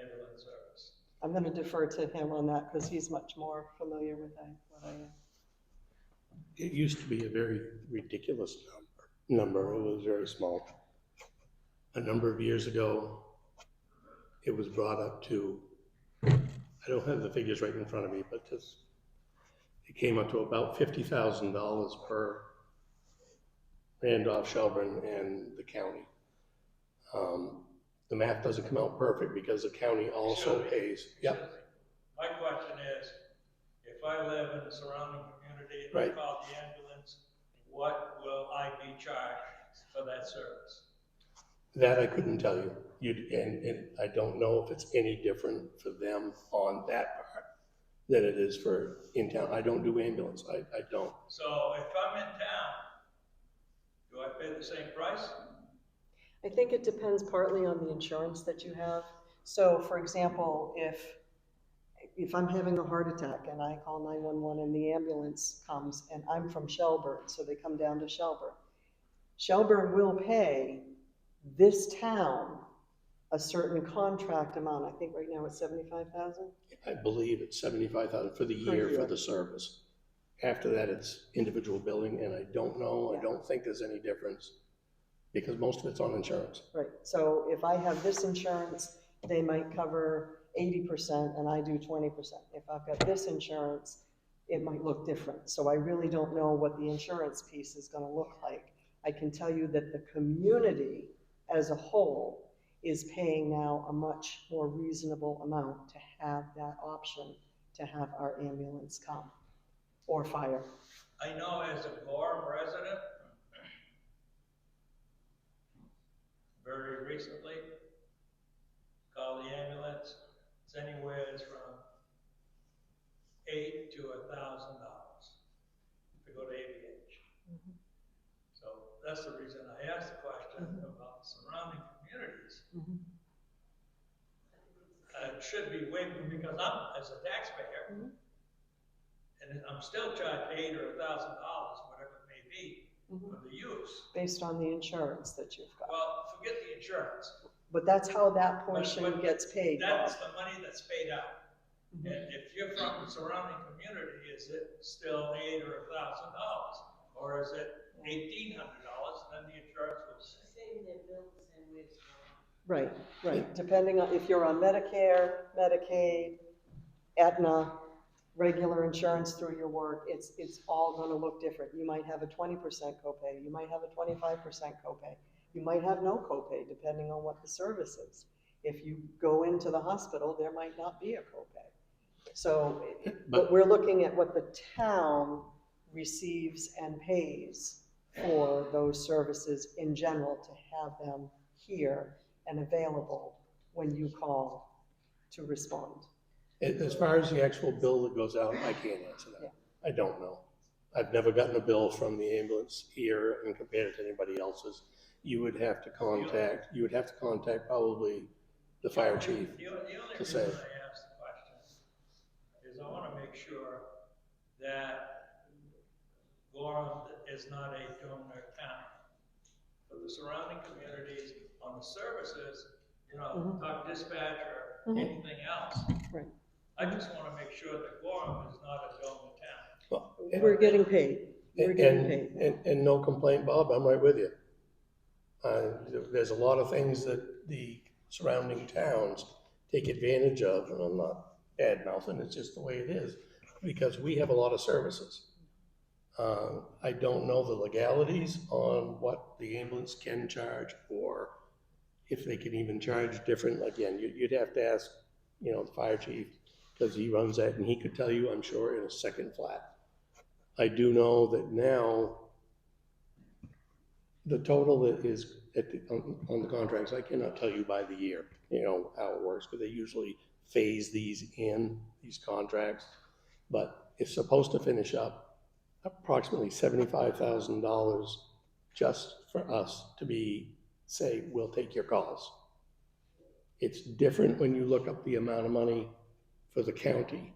ambulance service? I'm going to defer to him on that because he's much more familiar with what I am. It used to be a very ridiculous number. It was very small. A number of years ago, it was brought up to, I don't have the figures right in front of me, but it came up to about $50,000 per Randolph, Shelburne, and the county. The math doesn't come out perfect because the county also pays. Yep. My question is, if I live in the surrounding community and I Right. call the ambulance, what will I be charged for that service? That I couldn't tell you. And I don't know if it's any different for them on that part. than it is for in town. I don't do ambulance, I don't. So if I'm in town, do I pay the same price? I think it depends partly on the insurance that you have. So for example, if I'm having a heart attack and I call 911 and the ambulance comes and I'm from Shelburne, so they come down to Shelburne. Shelburne will pay this town a certain contract amount. I think right now it's 75,000. I believe it's 75,000 for the Per year for year. the service. After that, it's individual billing, and I don't know, I Yeah. don't think there's any difference, because most of it's on insurance. Right, so if I have this insurance, they might cover 80% and I do 20%. If I've got this insurance, it might look different. So I really don't know what the insurance piece is gonna look like. I can tell you that the community as a whole is paying now a much more reasonable amount to have that option to have our ambulance come, or fire. I know as a Gorham resident, very recently, called the ambulance, it's anywhere from $800 to $1,000 to go to ABH. So that's the reason I asked the question about the surrounding communities. It should be way, because I'm, as a taxpayer, and I'm still charged $800 or $1,000, whatever it may be, for the use. Based on the insurance that you've got. Well, forget the insurance. But that's how that portion But gets paid, Bob. That's the money that's paid out. And if you're from the surrounding community, is it still $800 or $1,000? Or is it $1,800, then the insurance will say. Same, they're billed the same way as Right, right, depending on if you're on Medicare, Medicaid, Aetna, regular insurance through your work, it's all gonna look different. You might have a 20% copay, you might have a 25% copay, you might have no copay, depending on what the service is. If you go into the hospital, there might not be a copay. So, but we're looking at what the town receives and pays for those services in general to have them here and available when you call to respond. As far as the actual bill that goes out, I can't answer that. I don't know. I've never gotten a bill from the ambulance here and compared it to anybody else's. You would have to contact probably the fire chief. The only to reason say. I asked the question is I want to make sure that Gorham is not a donor town. For the surrounding communities on the services, talk dispatch or anything else. Right. I just want to make sure that Gorham is not a donor town. Well, We're getting paid. We're getting paid. And no complaint, Bob, I'm right with you. There's a lot of things that the surrounding towns take advantage of, and I'm not bad-mouthing, it's just the way it is, because we have a lot of services. I don't know the legalities on what the ambulance can charge, or if they can even charge different. Again, you'd have to ask, the fire chief, because he runs that, and he could tell you, I'm sure, in a second flat. I do know that now, the total that is on the contracts, I cannot tell you by the year, how it works, but they usually phase these contracts. But it's supposed to finish up approximately $75,000 just for us to say, we'll take your calls. It's different when you look up the amount of money for the county,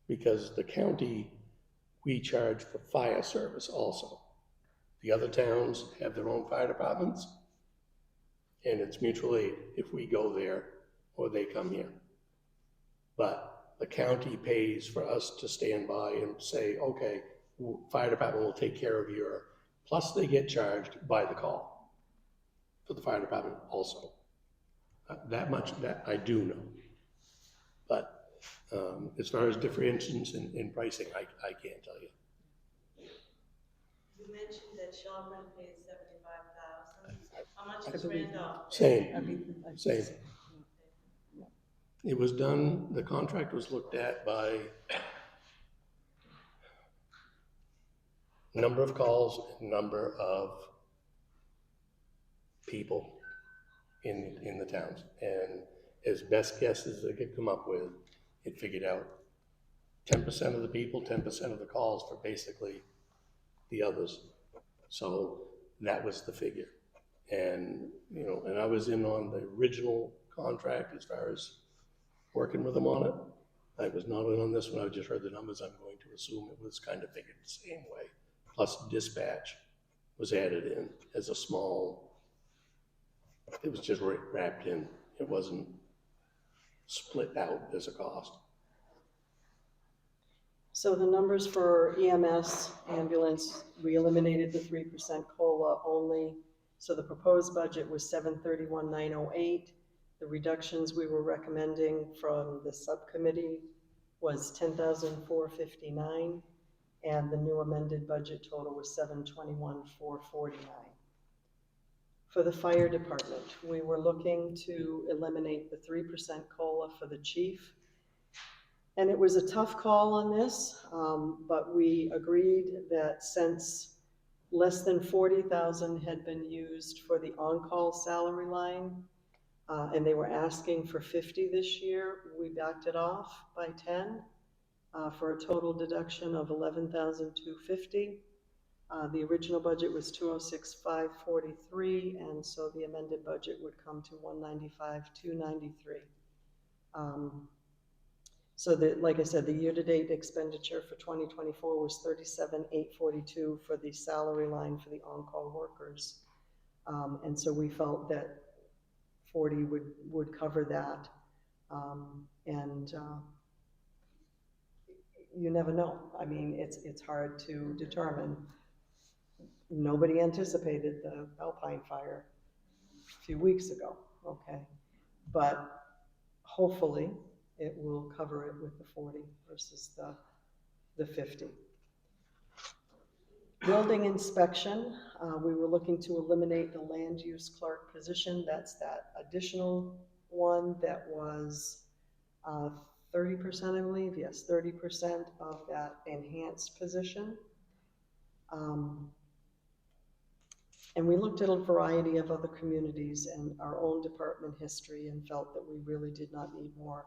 because the county, we charge for fire service also. The other towns have their own fire departments, and it's mutual aid if we go there or they come here. But the county pays for us to stand by and say, okay, fire department will take care of plus they get charged by the call for the fire department also. That much, that I do know. But as far as differentiations in pricing, I can't tell you. You mentioned that Shelburne pays $75,000. How much I does believe Randolph pay? Same. It was done, the contract was looked at by number of calls, number of people in the towns. And as best guess as they could come up with, it figured out 10% of the people, 10% of the calls for basically the others. So that was the figure. And, you know, and I was in on the original contract as far as working with them on it. I was not in on this one, I just heard the numbers, I'm going to assume it was kind of figured the same way. Plus dispatch was added in as a small, it was just wrapped in. It wasn't split out as a cost. So the numbers for EMS, ambulance, we eliminated the 3% COLA only. So the proposed budget was $731,908. The reductions we were recommending from the subcommittee was $10,459, and the new amended budget total was $721,449. For the fire department, we were looking to eliminate the 3% COLA for the chief. And it was a tough call on this, but we agreed that since less than 40,000 had been used for the on-call salary line, and they were asking for 50 this year, we backed it off by 10 for a total deduction of 11,250. The original budget was 206,543, and so the amended budget would come to 195,293. So that, like I said, the year-to-date expenditure for 2024 was 37,842 for the salary line for the on-call workers. And so we felt that 40 would cover that. You never know. I mean, it's hard to determine. Nobody anticipated the Alpine fire a few weeks ago, okay? But hopefully it will cover it with the 40 versus the 50. Building inspection, we were looking to eliminate the land use clerk position. That's that additional one that was 30%, I believe. Yes, 30% of that enhanced position. And we looked at a variety of other communities and our own department history and felt that we really did not need more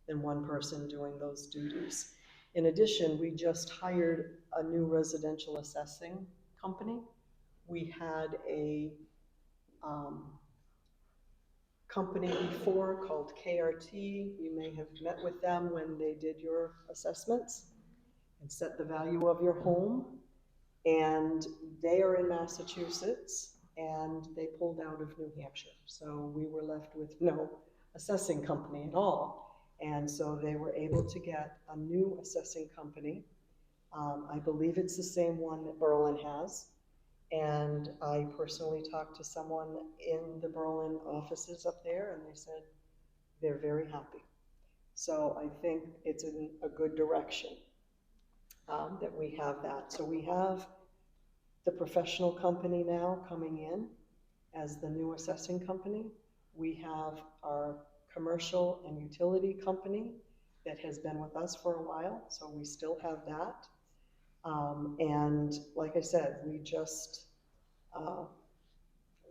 than one person doing those duties. In addition, we just hired a new residential assessing company. We had a company before called KRT. You may have met with them when they did your assessments and set the value of your home. And they are in Massachusetts, and they pulled out of New Hampshire. So we were left with no assessing company at all. And so they were able to get a new assessing company. I believe it's the same one that Berlin has. And I personally talked to someone in the Berlin offices up there, and they said they're very happy. So I think it's in a good direction. That we have that. So we have the professional company now coming in as the new assessing company. We have our commercial and utility company that has been with us for a while, so we still have that. And like I said,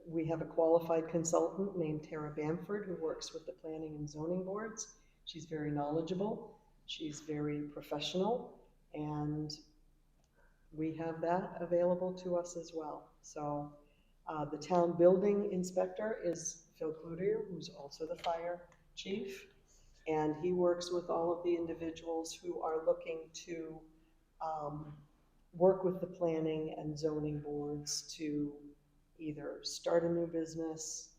we have a qualified consultant named Tara Bamford who works with the planning and zoning boards. She's very knowledgeable, she's very professional, and we have that available to us as well. So the town building inspector is Phil Cloutier, who's also the fire chief, and he works with all of the individuals who are looking to work with the planning and zoning boards to either start a new business,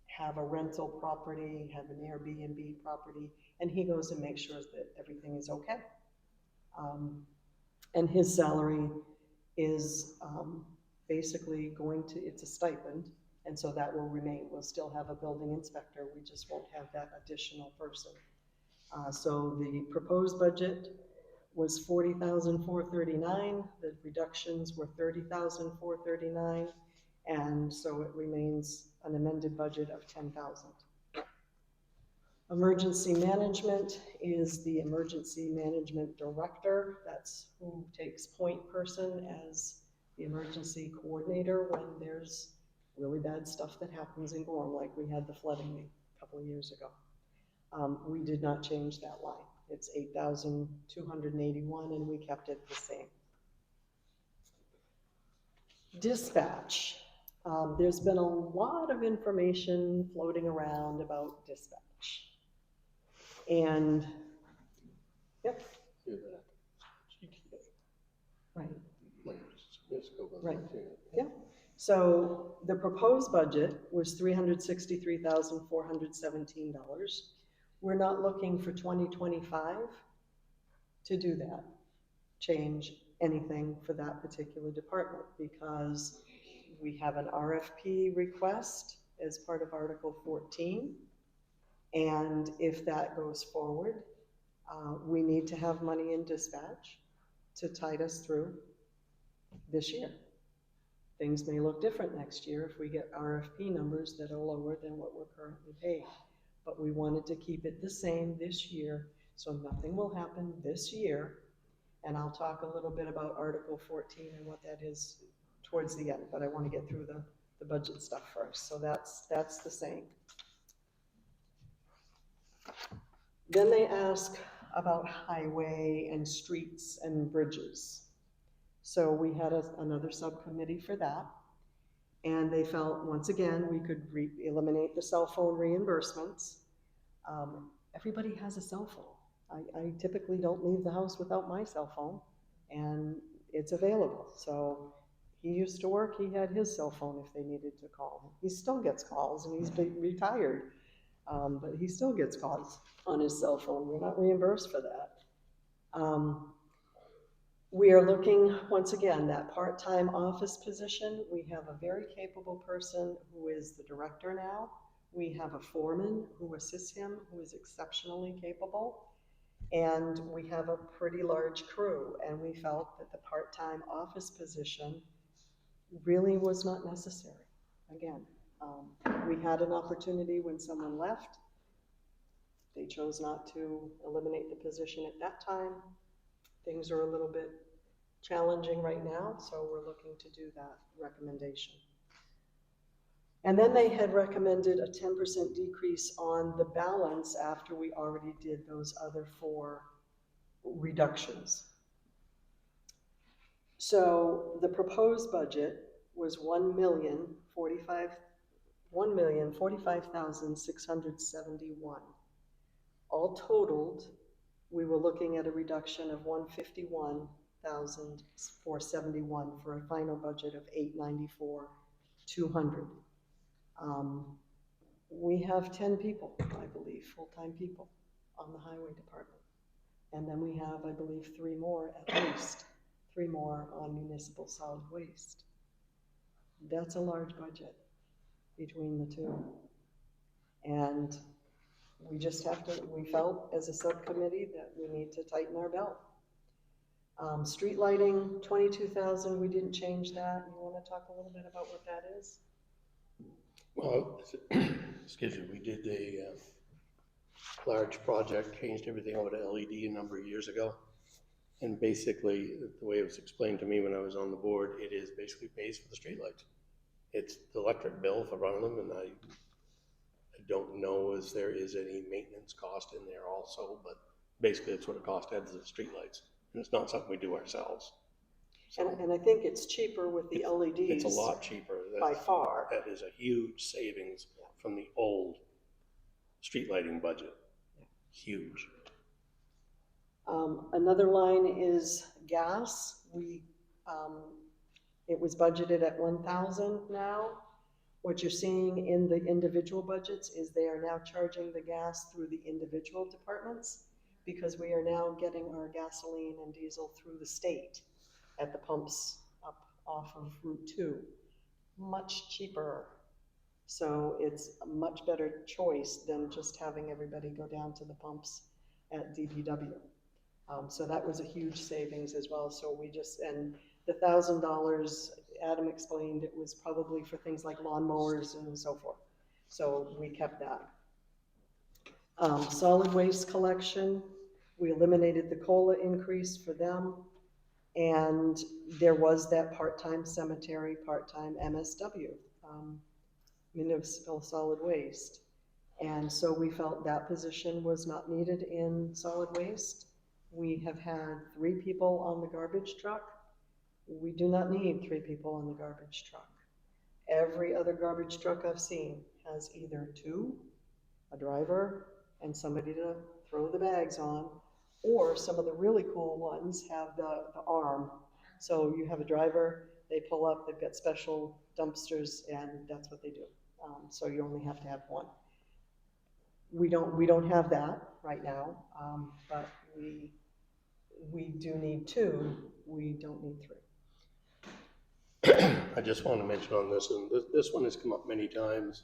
have a rental property, have an Airbnb property, and he goes and makes sure that everything is okay. And his salary is basically it's a stipend, and so that will remain. We'll still have a building inspector, we just won't have that additional person. So the proposed budget was $40,439, the reductions were $30,439, and so it remains an amended budget of $10,000. Emergency management is the emergency management director. That's who takes point person as the emergency coordinator when there's really bad stuff that happens in Gorham, like we had the flooding a couple of years ago. We did not change that line. It's 8,281 and we kept it the same. Dispatch. There's been a lot of information floating around about dispatch. And, yep, Do that. GTA. right. Like, let's go with Right. it. Yeah. So the proposed budget was $363,417. We're not looking for 2025 to do that, change anything for that particular department, because we have an RFP request as part of Article 14. And if that goes forward, we need to have money in dispatch to tide us through this year. Things may look different next year if we get RFP numbers that are lower than what we're currently paying. But we wanted to keep it the same this year, so nothing will happen this year. And I'll talk a little bit about Article 14 and what that is towards the end, but I want to get through the budget stuff first. So that's the same. Then they ask about highway and streets and bridges. So we had another subcommittee for that. And they felt, once again, we could eliminate the cell phone reimbursements. Everybody has a cell phone. I typically don't leave the house without my cell phone, and it's available. So he used to work, he had his cell phone if they needed to call him. He still gets calls, and he's retired, but he still gets calls on his cell phone. We're not reimbursed for that. We are looking, once again, that part-time office position. We have a very capable person who is the director now. We have a foreman who assists him, who is exceptionally capable. And we have a pretty large crew. And we felt that the part-time office position really was not necessary. Again, we had an opportunity when someone left. They chose not to eliminate the position at that time. Things are a little bit challenging right now, so we're looking to do that recommendation. And then they had recommended a 10% decrease on the balance after we already did those other 4 reductions. So the proposed budget was $1,045,671. All totaled, we were looking at a reduction of $151,471 for a final budget of $894,200. We have 10 people, I believe, full-time people on the highway department. And then we have, I believe, 3 more, at least 3 more on municipal solid waste. That's a large budget between the 2. And we just have to, we felt as a subcommittee that we need to tighten our belt. Street lighting, 22,000, we didn't change that. You want to talk a little bit about what that is? Well, excuse me, we did a large project, changed everything over to LED a number of years ago. And basically, the way it was explained to me when I was on the board, it is basically pays for the streetlights. It's the electric bill for running them, and I don't know if there is any maintenance cost in there also, but basically it's what it costs to have the streetlights. And it's not something we do ourselves. So And I think it's cheaper with the LEDs. it's a lot cheaper. By far. That is a huge savings from the old street lighting budget. Huge. Another line is gas. It was budgeted at 1,000 now. What you're seeing in the individual budgets is they are now charging the gas through the individual departments, because we are now getting our gasoline and diesel through the state at the pumps up off of Route 2. Much cheaper. So it's a much better choice than just having everybody go down to the pumps at DPW. So that was a huge savings as well. So we just, and the $1,000, Adam explained, it was probably for things like lawnmowers and so forth. So we kept that. Solid waste collection, we eliminated the COLA increase for them. And there was that part-time cemetery, part-time MSW, municipal solid waste. And so we felt that position was not needed in solid waste. We have had 3 people on the garbage truck. We do not need 3 people on the garbage truck. Every other garbage truck I've seen has either 2, a driver, and somebody to throw the bags on, or some of the really cool ones have the arm. So you have a driver, they pull up, they've got special dumpsters, and that's what they do. So you only have to have 1. We don't have that right now, but we do need 2. We don't need 3. I just want to mention on this, and this one has come up many times,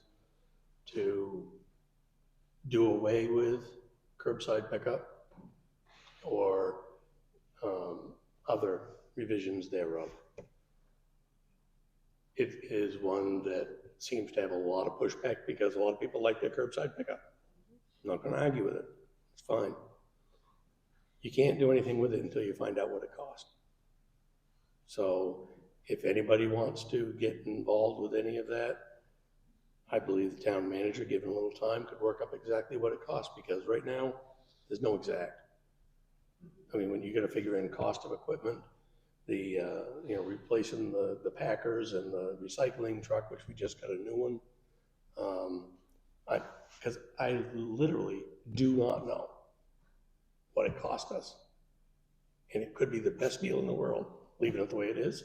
to do away with curbside pickup or other revisions thereof. It is one that seems to have a lot of pushback because a lot of people like their curbside pickup. I'm not going to argue with it. It's fine. You can't do anything with it until you find out what it costs. So if anybody wants to get involved with any of that, I believe the town manager, given a little time, could work up exactly what it costs, because right now, there's no exact. I mean, when you got to figure in cost of equipment, the, replacing the packers and the recycling truck, which we just got a new one. Because I literally do not know what it cost us. And it could be the best deal in the world, leaving it the way it is,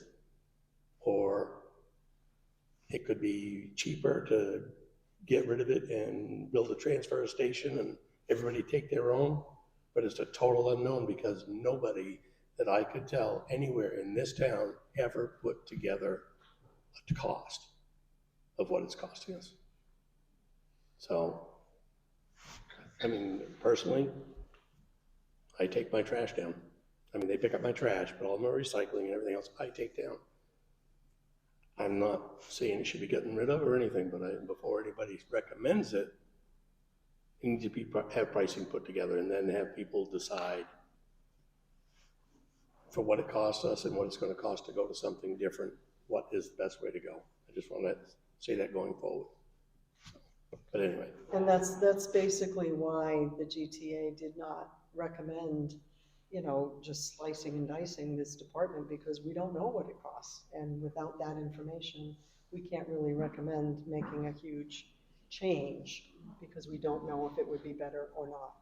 or it could be cheaper to get rid of it and build a transfer station and everybody take their own. But it's a total unknown, because nobody that I could tell anywhere in this town ever put together a cost of what it's costing us. So, I mean, personally, I take my trash down. I mean, they pick up my trash, but all my recycling and everything else I take down. I'm not saying it should be gotten rid of or anything, but before anybody recommends it, you need to have pricing put together, and then have people decide for what it costs us and what it's going to cost to go to something different, what is the best way to go. I just want to say that going forward. But anyway. And that's basically why the GTA did not recommend, just slicing and dicing this department, because we don't know what it costs. And without that information, we can't really recommend making a huge change, because we don't know if it would be better or not.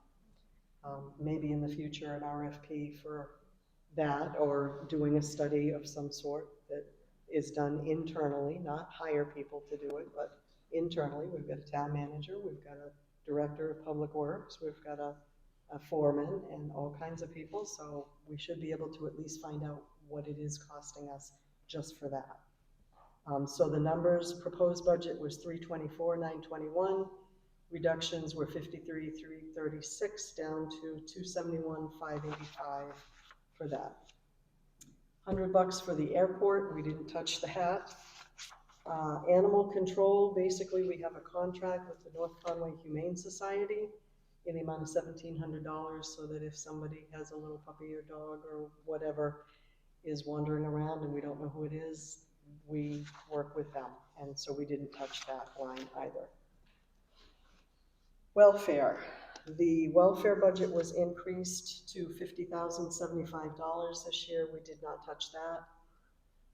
Maybe in the future an RFP for that, or doing a study of some sort that is done internally, not hire people to do it, but internally. We've got a town manager, we've got a director of public works, we've got a foreman, and all kinds of people. So we should be able to at least find out what it is costing us just for that. So the numbers, proposed budget was 324,921. Reductions were 53,336 down to 271,585 for that. $100 for the airport, we didn't touch that. Animal control, basically we have a contract with the North Conway Humane Society in the amount of $1,700, so that if somebody has a little puppy or dog or whatever is wandering around and we don't know who it is, we work with them. And so we didn't touch that line either. Welfare. The welfare budget was increased to $50,075 this year. We did not touch that.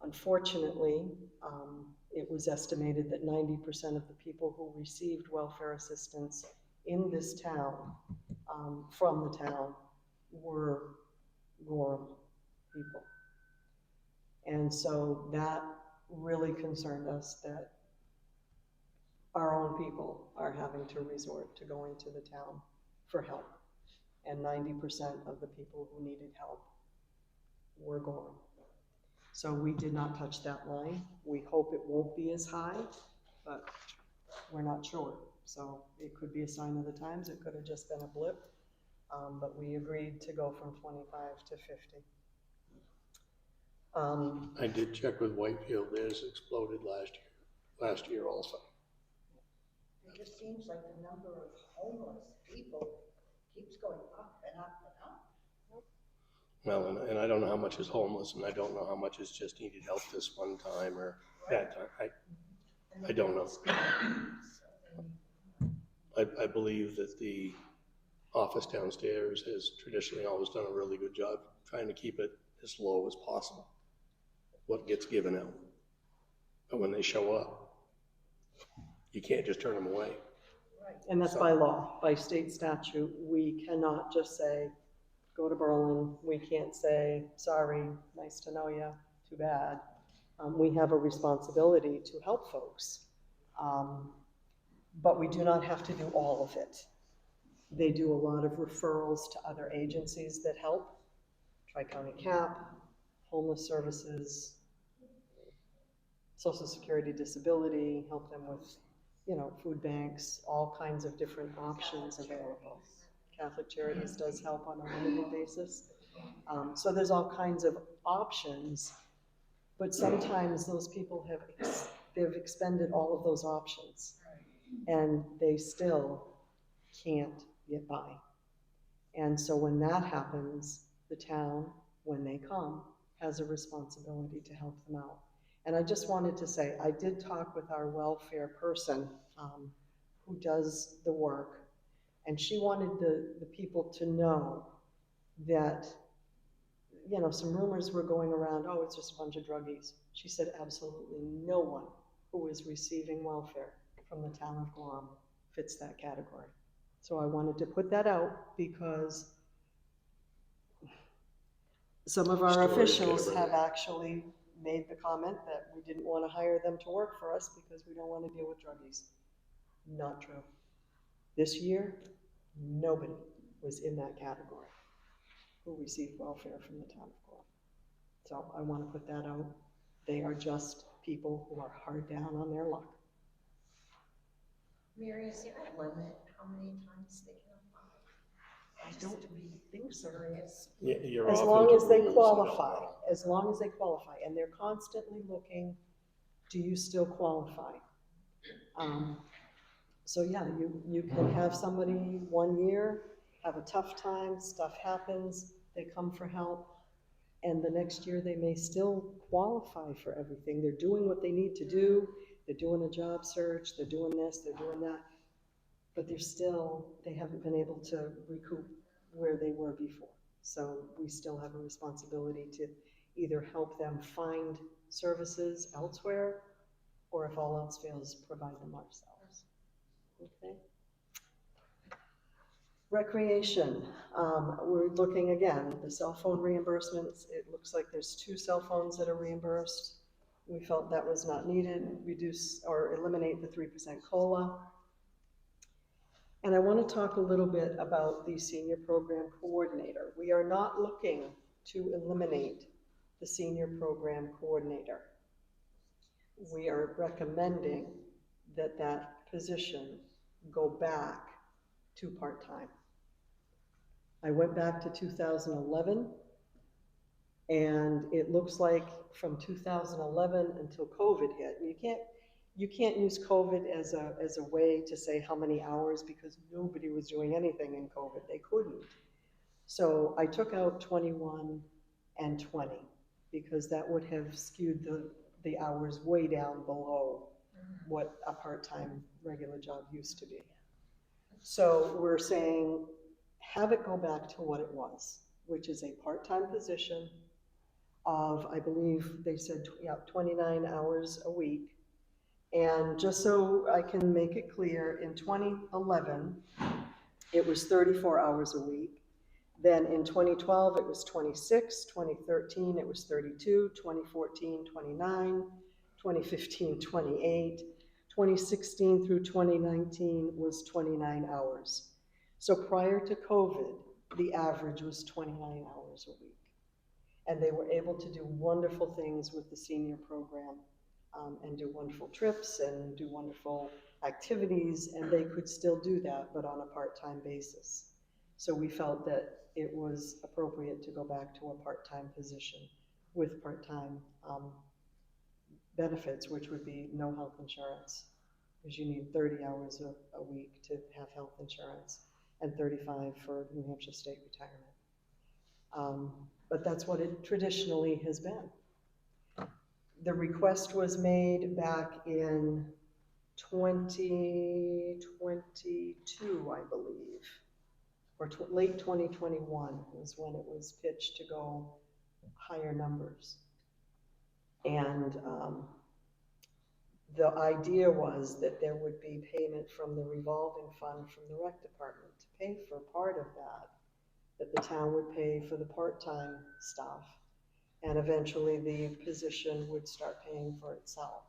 Unfortunately, it was estimated that 90% of the people who received welfare assistance in this town, from the town, were Gorham people. And so that really concerned us, that our own people are having to resort to going to the town for help. And 90% of the people who needed help were Gorham. So we did not touch that line. We hope it won't be as high, but we're not sure. So it could be a sign of the times. It could have just been a blip, but we agreed to go from 25 to 50. I did check with Whitefield. Theirs exploded last year also. It just seems like the number of homeless people keeps going up and up and up. Well, and I don't know how much is homeless, and I don't know how much is just needed help this one time or that time. I don't know. I believe that the office downstairs has traditionally always done a really good job trying to keep it as low as possible, what gets given out. But when they show up, you can't just turn them away. Right. And that's by law, by state statute. We cannot just say, go to Berlin. We can't say, sorry, nice to know you, too bad. We have a responsibility to help folks. But we do not have to do all of it. They do a lot of referrals to other agencies that help. Tri-County CAP, Homeless Services, Social Security Disability, help them with, you know, food banks, all kinds of different options available. Catholic Charities does help on a limited basis. So there's all kinds of options, but sometimes those people they've expended all of those options and they still can't get by. And so when that happens, the town, when they come, has a responsibility to help them out. And I just wanted to say, I did talk with our welfare person who does the work, and she wanted the people to know that, you know, some rumors were going around, oh, it's just a bunch of druggies. She said absolutely no one who is receiving welfare from the town of Gorham fits that category. So I wanted to put that out because some of our Stories officials get have around. actually made the comment that we didn't want to hire them to work for us because we don't want to deal with druggies. Not true. This year, nobody was in that category who received welfare from the town of Gorham. So I want to put that out. They are just people who are hard down on their luck. Mary, is there a limit how many times they can apply? I don't think so. Yeah, you're As off long into as they rules, I don't qualify, know. as long as they qualify, and they're constantly looking, do you still qualify? So yeah, you can have somebody 1 year, have a tough time, stuff happens, they come for help, and the next year they may still qualify for everything. They're doing what they need to do, they're doing a job search, they're doing this, they're doing that, but they haven't been able to recoup where they were before. So we still have a responsibility to either help them find services elsewhere, or if all else fails, provide them ourselves. Okay. Recreation, we're looking again, the cell phone reimbursements. It looks like there's 2 cell phones that are reimbursed. We felt that was not needed, reduce or eliminate the 3% COLA. And I want to talk a little bit about the senior program coordinator. We are not looking to eliminate the senior program coordinator. We are recommending that that position go back to part-time. I went back to 2011, and it looks like from 2011 until COVID hit, and you can't use COVID as a way to say how many hours, because nobody was doing anything in COVID. They couldn't. So I took out 21 and 20 because that would have skewed the hours way down below what a part-time regular job used to be. So we're saying have it go back to what it was, which is a part-time position of, I believe they said, 29 hours a week. And just so I can make it clear, in 2011, it was 34 hours a week. Then in 2012, it was 26, 2013, it was 32, 2014, 29, 2015, 28, 2016 through 2019 was 29 hours. So prior to COVID, the average was 29 hours a week. And they were able to do wonderful things with the senior program and do wonderful trips and do wonderful activities, and they could still do that, but on a part-time basis. So we felt that it was appropriate to go back to a part-time position with part-time benefits, which would be no health insurance, because you need 30 hours a week to have health insurance and 35 for New Hampshire State retirement. But that's what it traditionally has been. The request was made back in 2022, I believe, or late 2021 was when it was pitched to go higher numbers. And the idea was that there would be payment from the revolving fund from the rec department to pay for part of that the town would pay for the part-time stuff, and eventually the position would start paying for itself.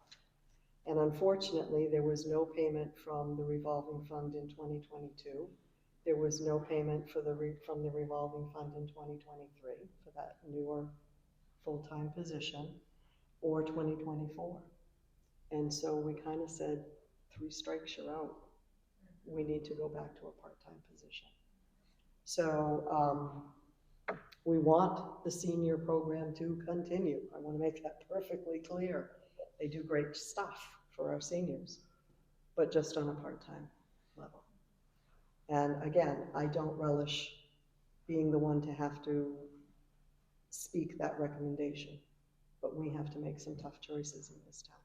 And unfortunately, there was no payment from the revolving fund in 2022. There was no payment from the revolving fund in 2023 for that newer full-time position, or 2024. And so we kind of said, 3 strikes, you're out. We need to go back to a part-time position. So we want the senior program to continue. I want to make that perfectly clear. They do great stuff for our seniors, but just on a part-time level. And again, I don't relish being the one to have to speak that recommendation, but we have to make some tough choices in this town.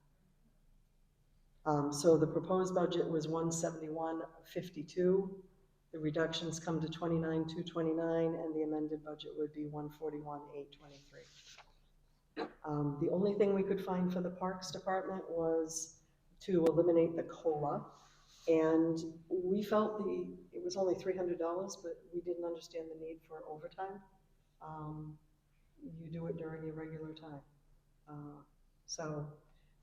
So the proposed budget was 171.52. The reductions come to 29,229, and the amended budget would be 141,823. The only thing we could find for the Parks Department was to eliminate the COLA, and we felt it was only $300, but we didn't understand the need for overtime. You do it during your regular time. So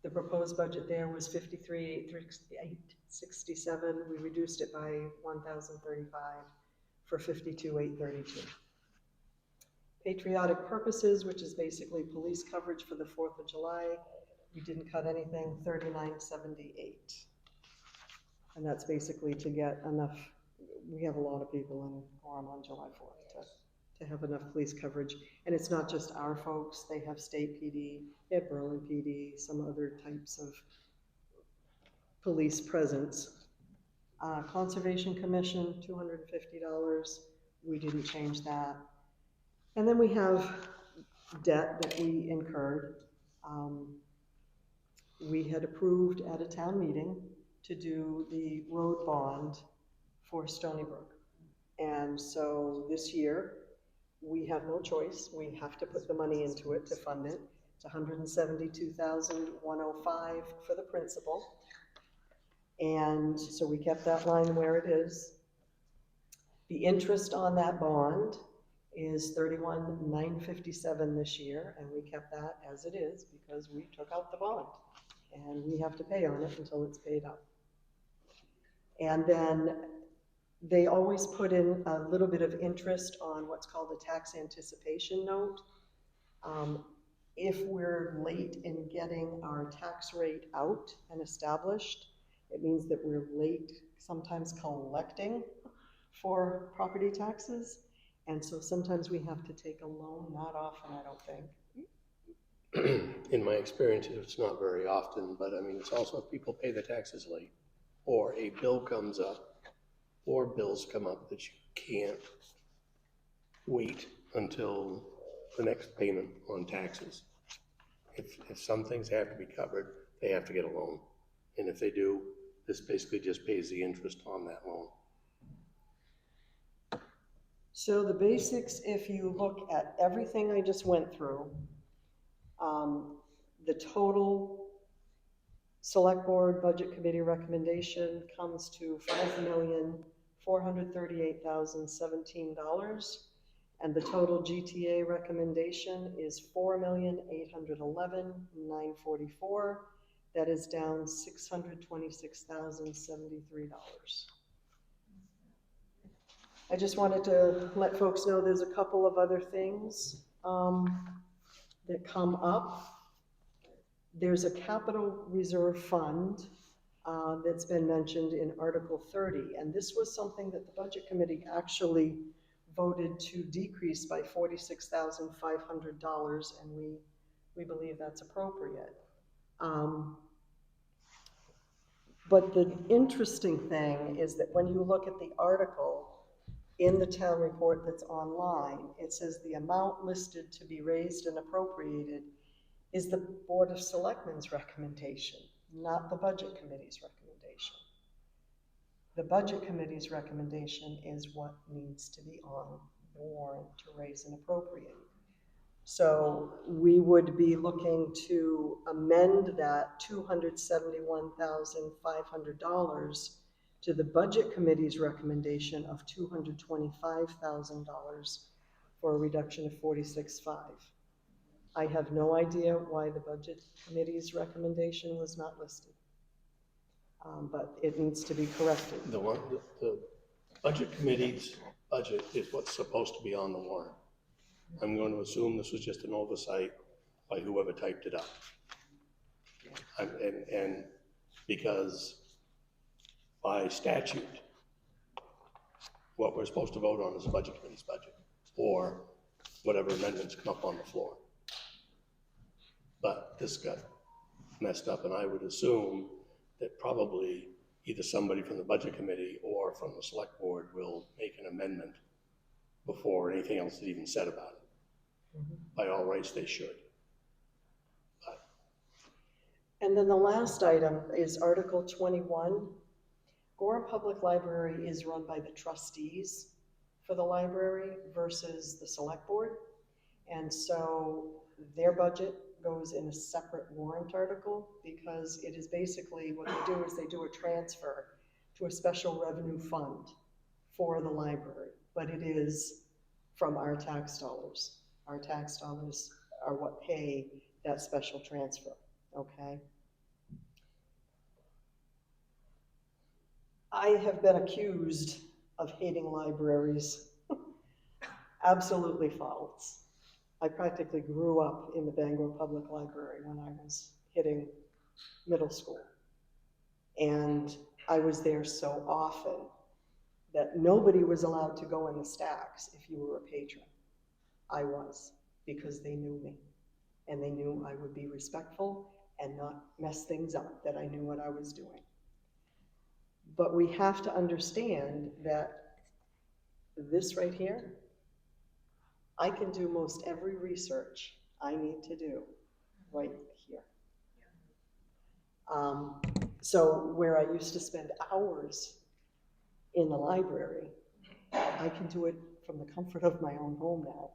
the proposed budget there was 53,867. We reduced it by 1,035 for 52,832. Patriotic purposes, which is basically police coverage for the 4th of July, we didn't cut anything, 3978. And that's basically to get enough, we have a lot of people in Gorham on July 4th to have enough police coverage. And it's not just our folks, they have state PD, they have Berlin PD, some other types of police presence. Conservation Commission, $250, we didn't change that. And then we have debt that we incurred. We had approved at a town meeting to do the road bond for Stony Brook. And so this year, we have no choice. We have to put the money into it to fund it. It's $172,105 for the principal. And so we kept that line where it is. The interest on that bond is $31,957 this year, and we kept that as it is because we took out the bond and we have to pay on it until it's paid up. And then they always put in a little bit of interest on what's called a tax anticipation note. If we're late in getting our tax rate out and established, it means that we're late sometimes collecting for property taxes. And so sometimes we have to take a loan, not often, I don't think. In my experience, it's not very often, but I mean, it's also if people pay the taxes late, or a bill comes up, or bills come up that you can't wait until the next payment on taxes. If some things have to be covered, they have to get a loan. And if they do, this basically just pays the interest on that loan. So the basics, if you look at everything I just went through, the total select board budget committee recommendation comes to $5,438,017, and the total GTA recommendation is $4,811,944. That is down $626,073. I just wanted to let folks know there's a couple of other things that come up. There's a capital reserve fund that's been mentioned in Article 30, and this was something that the Budget Committee actually voted to decrease by $46,500, and we believe that's appropriate. But the interesting thing is that when you look at the article in the town report that's online, it says the amount listed to be raised and appropriated is the Board of Selectmen's recommendation, not the Budget Committee's recommendation. recommendation. The Budget Committee's recommendation is what needs to be on the warrant to raise and appropriate. So we would be looking to amend that $271,500 to the Budget Committee's recommendation of $225,000 for a reduction of 46.5. I have no idea why the Budget Committee's recommendation was not listed. But it needs to be corrected. The budget committee's budget is what's supposed to be on the warrant. I'm going to assume this was just an oversight by whoever typed it up. And because by statute, what we're supposed to vote on is the budget committee's budget, or whatever amendments come up on the floor. But this got messed up, and I would assume that probably either somebody from the budget committee or from the select board will make an amendment before anything else is even said about it. By all rights, they should. But And then the last item is Article 21. Gorham Public Library is run by the trustees for the library versus the select board. And so their budget goes in a separate warrant article because it is basically what they do is they do a transfer to a special revenue fund for the library, but it is from our tax dollars. Our tax dollars are what pay that special transfer, okay? I have been accused of hating libraries. Absolutely false. I practically grew up in the Bangor Public Library when I was hitting middle school. And I was there so often that nobody was allowed to go in the stacks if you were a patron. I was, because they knew me. And they knew I would be respectful and not mess things up, that I knew what I was doing. But we have to understand that this right here, I can do most every research I need to do right here. So where I used to spend hours in the library, I can do it from the comfort of my own home now.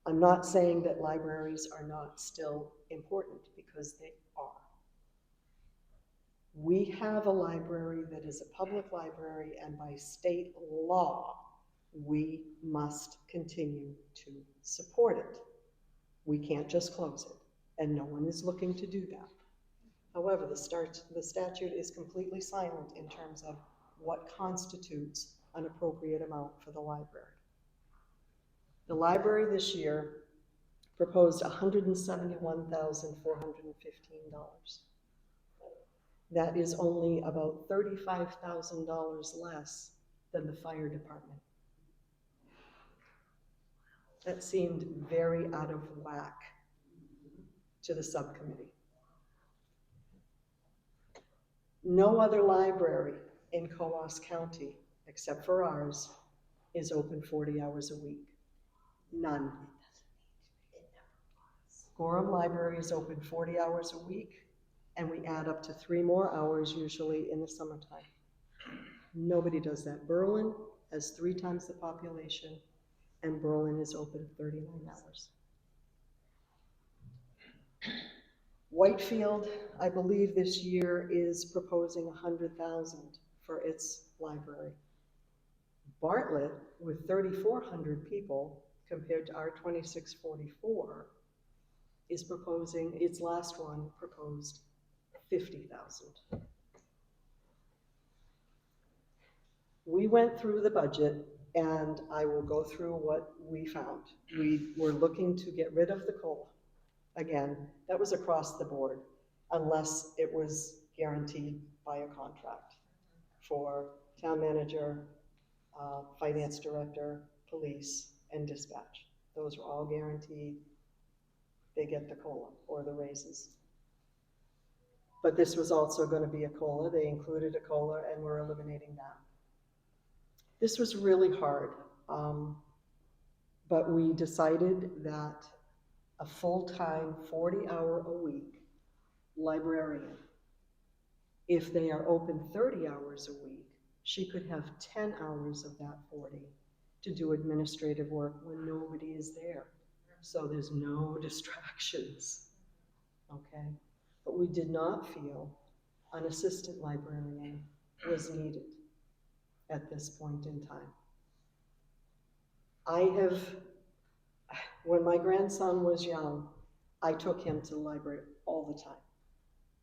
I'm not saying that libraries are not still important, because they are. We have a library that is a public library, and by state law, we must continue to support it. We can't just close it, and no one is looking to do that. However, the statute is completely silent in terms of what constitutes an appropriate amount for the library. The library this year proposed $171,415. That is only about $35,000 less than the fire department. That seemed very out of whack to the subcommittee. No other library in Coos County, except for ours, is open 40 hours a week. None. Gorham Library is open 40 hours a week, and we add up to 3 more hours usually in the summertime. Nobody does that. Berlin has 3 times the population, and Berlin is open 39 hours. Whitefield, I believe this year is proposing $100,000 for its library. Bartlett, with 3,400 people compared to our 2,644, is proposing, its last one proposed $50,000. We went through the budget, and I will go through what we found. We were looking to get rid of the COLA. Again, that was across the board, unless it was guaranteed by a contract for town manager, finance director, police, and dispatch. Those are all guaranteed. They get the COLA or the raises. But this was also going to be a COLA. They included a COLA, and we're eliminating that. This was really hard, but we decided that a full-time 40-hour-a-week librarian. If they are open 30 hours a week, she could have 10 hours of that 40 to do administrative work when nobody is there. So there's no distractions, okay? But we did not feel an assistant librarian was needed at this point in time. When my grandson was young, I took him to the library all the time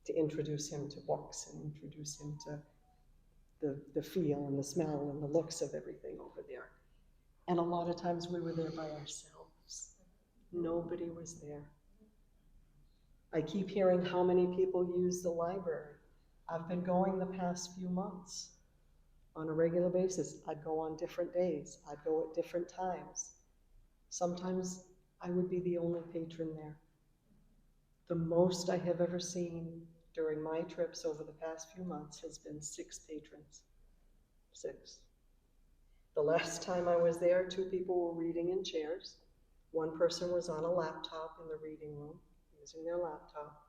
to introduce him to books and introduce him to the feel and the smell and the looks of everything over there. And a lot of times we were there by ourselves. Nobody was there. I keep hearing how many people use the library. I've been going the past few months on a regular basis. I'd go on different days. I'd go at different times. Sometimes I would be the only patron there. The most I have ever seen during my trips over the past few months has been 6 patrons. 6. The last time I was there, 2 people were reading in chairs. 1 person was on a laptop in the reading room, using their laptop.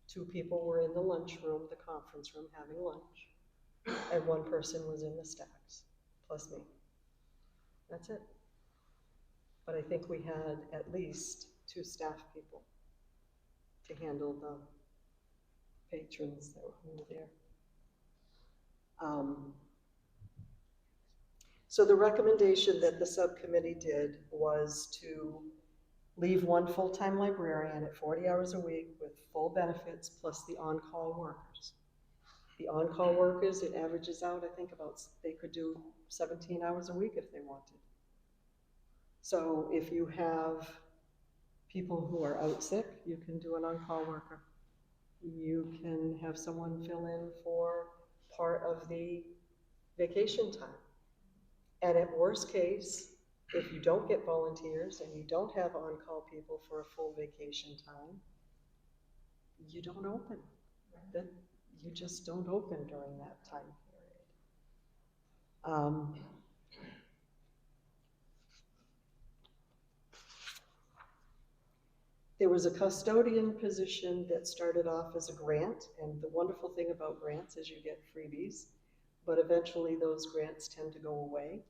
2 people were in the lunchroom, the conference room, having lunch. And 1 person was in the stacks, plus me. That's it. But I think we had at least 2 staff people to handle the patrons that were there. So the recommendation that the subcommittee did was to leave 1 full-time librarian at 40 hours a week with full benefits plus the on-call workers. The on-call workers, it averages out, I think they could do 17 hours a week if they wanted. So if you have people who are out sick, you can do an on-call worker. You can have someone fill in for part of the vacation time. And at worst case, if you don't get volunteers and you don't have on-call people for a full vacation time, you don't open. You just don't open during that time period. There was a custodian position that started off as a grant, and the wonderful thing about grants is you get freebies, but eventually those grants tend to go away.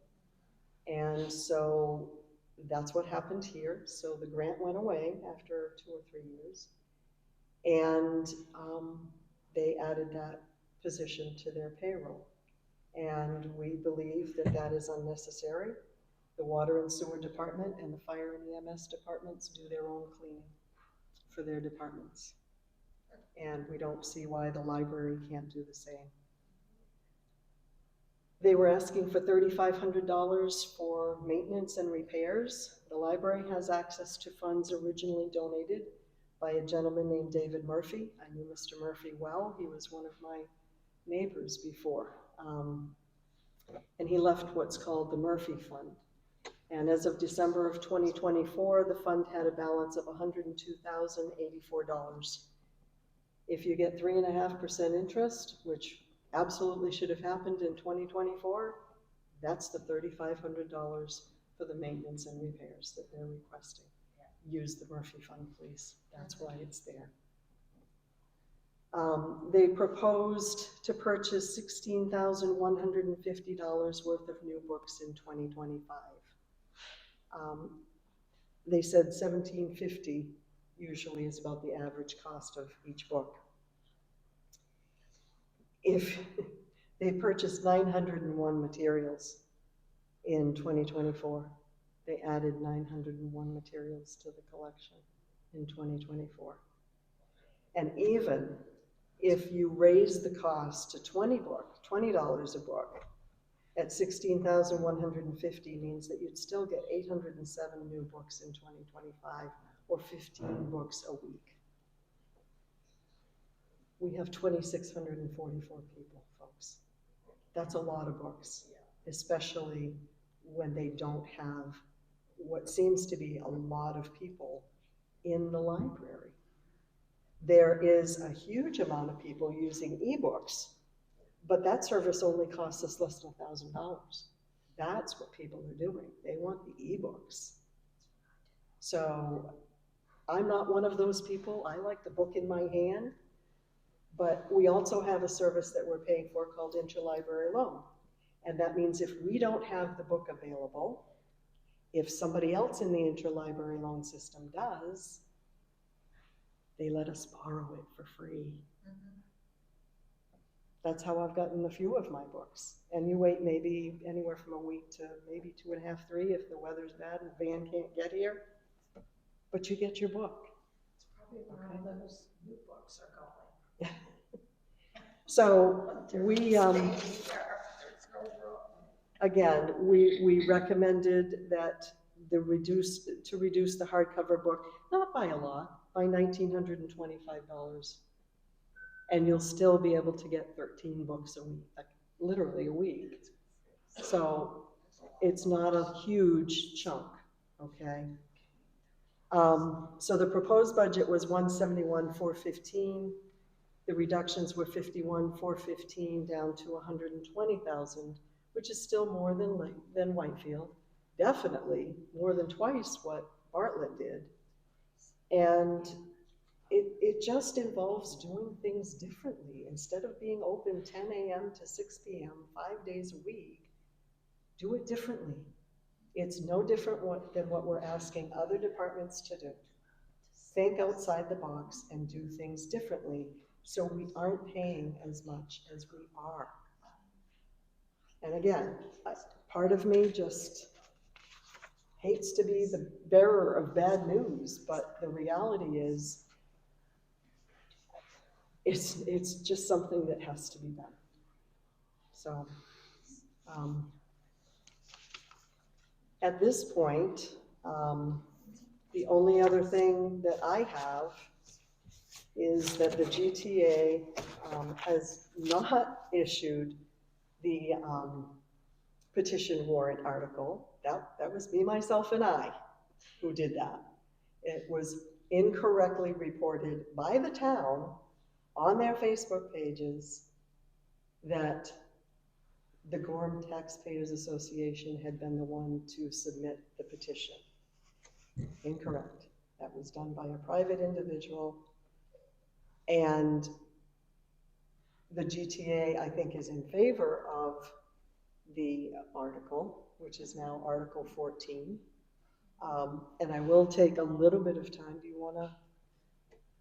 And so that's what happened here. So the grant went away after 2 or 3 years, and they added that position to their payroll. And we believe that that is unnecessary. The water and sewer department and the fire and EMS departments do their own cleaning for their departments. And we don't see why the library can't do the same. They were asking for $3,500 for maintenance and repairs. The library has access to funds originally donated by a gentleman named David Murphy. I knew Mr. Murphy well. He was one of my neighbors before. And he left what's called the Murphy Fund. And as of December of 2024, the fund had a balance of $102,084. If you get 3.5% interest, which absolutely should have happened in 2024, that's the $3,500 for the maintenance and repairs that they're requesting. Use the Murphy Fund, please. That's why it's there. They proposed to purchase $16,150 worth of new books in 2025. They said $1,750 usually is about the average cost of each book. If they purchased 901 materials in 2024, they added 901 materials to the collection in 2024. And even if you raise the cost to $20 a book, at $16,150 means that you'd still get 807 new books in 2025, or 15 books a week. We have 2,644 people, folks. That's a lot of books, especially when they don't have what seems to be a lot of people in the library. There is a huge amount of people using ebooks, but that service only costs us less than $1,000. That's what people are doing. They want the ebooks. So I'm not one of those people. I like the book in my hand. But we also have a service that we're paying for called interlibrary loan. And that means if we don't have the book available, if somebody else in the interlibrary loan system does, they let us borrow it for free. That's how I've gotten a few of my books. And you wait maybe anywhere from a week to maybe 2.5, 3 if the weather's bad and the van can't get here. But you get your book. It's probably where all those new books are going. So we, There's no room. again, we recommended that to reduce the hardcover book, not by a lot, by $1,925. And you'll still be able to get 13 books a week, like literally a week. So it's not a huge chunk, okay? So the proposed budget was $171,415. The reductions were $51,415 down to $120,000, which is still more than Whitefield. Definitely more than twice what Bartlett did. And it just involves doing things differently. Instead of being open 10 a.m. to 6 p.m. 5 days a week, do it differently. It's no different than what we're asking other departments to do. Think outside the box and do things differently so we aren't paying as much as we are. And again, part of me just hates to be the bearer of bad news, but the reality is it's just something that has to be done. So at this point, the only other thing that I have is that the GTA has not issued the petition warrant article. That was me, myself, and I who did that. It was incorrectly reported by the town on their Facebook pages that the Gorham Taxpayers Association had been the one to submit the petition. Incorrect. That was done by a private individual. And the GTA, I think, is in favor of the article, which is now Article 14. And I will take a little bit of time. Do you want to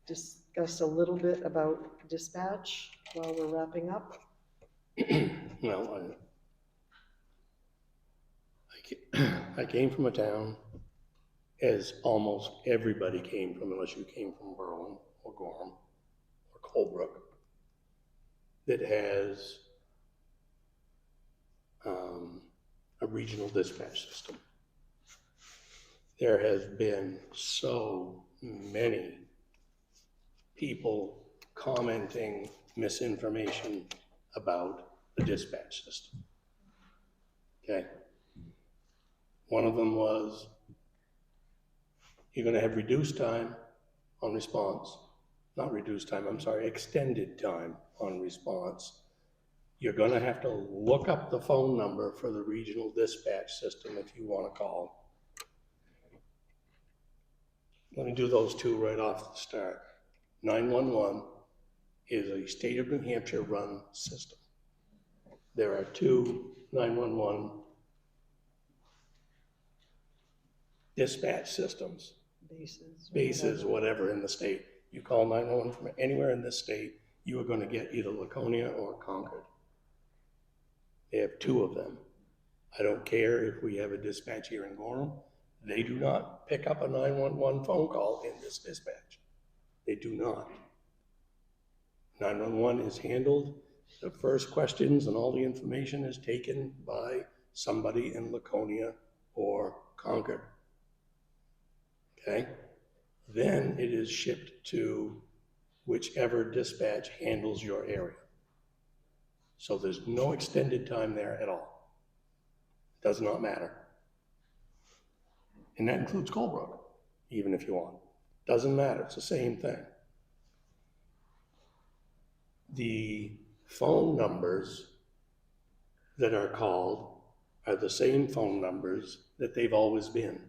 discuss a little bit about dispatch while we're wrapping up? Well, I came from a town, as almost everybody came from, unless you came from Berlin or Gorham or Colebrook, that has a regional dispatch system. There has been so many people commenting misinformation about the dispatch system. Okay. One of them was, you're going to have reduced time on response. Not reduced time, I'm sorry, extended time on response. You're going to have to look up the phone number for the regional dispatch system if you want to call. Let me do those two right off the start. 911 is a state of New Hampshire run system. There are 2 911 dispatch systems, bases, whatever, in the state. You call 911 from anywhere in this state, you are going to get either Laconia or Concord. They have 2 of them. I don't care if we have a dispatch here in Gorham. They do not pick up a 911 phone call in this dispatch. They do not. 911 is handled, the first questions and all the information is taken by somebody in Laconia or Concord. Okay? Then it is shipped to whichever dispatch handles your area. So there's no extended time there at all. Does not matter. And that includes Colebrook, even if you want. Doesn't matter, it's the same thing. The phone numbers that are called are the same phone numbers that they've always been.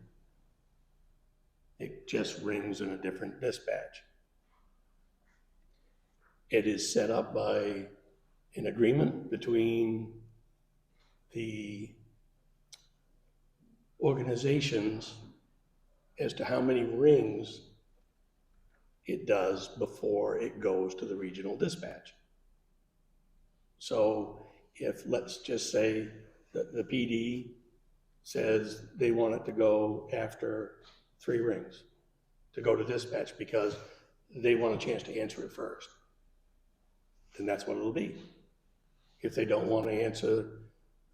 It just rings in a different dispatch. It is set up by an agreement between the organizations as to how many rings it does before it goes to the regional dispatch. So if, let's just say, the PD says they want it to go after 3 rings, to go to dispatch because they want a chance to answer it first, then that's what it'll be. If they don't want to answer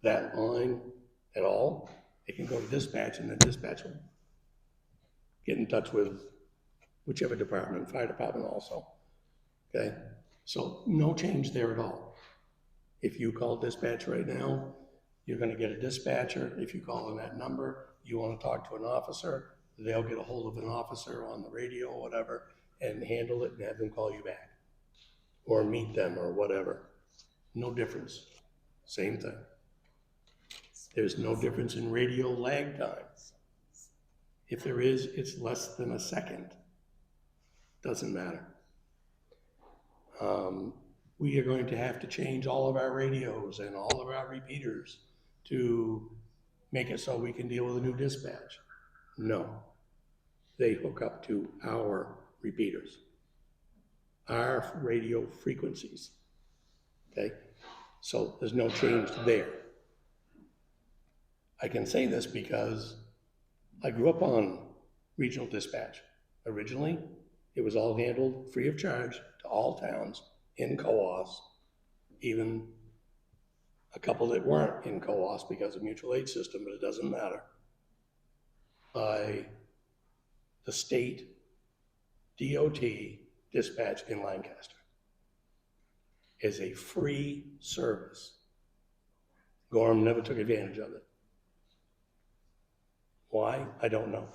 that line at all, it can go to dispatch, and then dispatch will get in touch with whichever department, fire department also, okay? So no change there at all. If you call dispatch right now, you're gonna get a dispatcher. If you call in that number, you wanna talk to an officer, they'll get a hold of an officer on the radio or whatever and handle it and have them call you back. Or meet them or whatever. No difference, same thing. There's no difference in radio lag time. If there is, it's less than a second. Doesn't matter. We are going to have to change all of our radios and all of our repeaters to make it so we can deal with a new dispatch. No. They hook up to our repeaters, our radio frequencies. Okay? So there's no change there. I can say this because I grew up on regional dispatch. Originally, it was all handled free of charge to all towns in co-ops, even a couple that weren't in co-ops because of mutual aid system, but it doesn't matter, by the state DOT dispatch in Lancaster. Is a free service. Gorham never took advantage of it. Why? I don't know.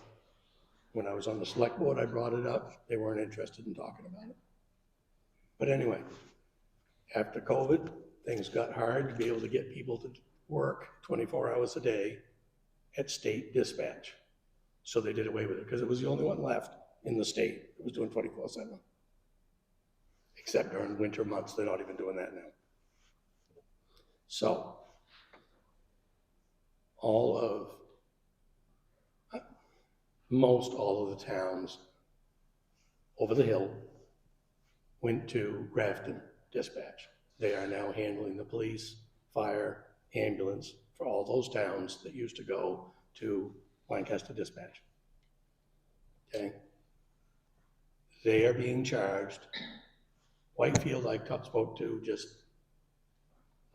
When I was on the select board, I brought it up. They weren't interested in talking about it. But anyway, after COVID, things got hard to be able to get people to work 24 hours a day at state dispatch. So they did away with it because it was the only one left in the state that was doing 24/7. Except during winter months, they're not even doing that now. So, most all of the towns over the hill went to Grafton Dispatch. They are now handling the police, fire, ambulance for all those towns that used to go to Lancaster Dispatch. Okay? They are being charged. Whitefield, I spoke to just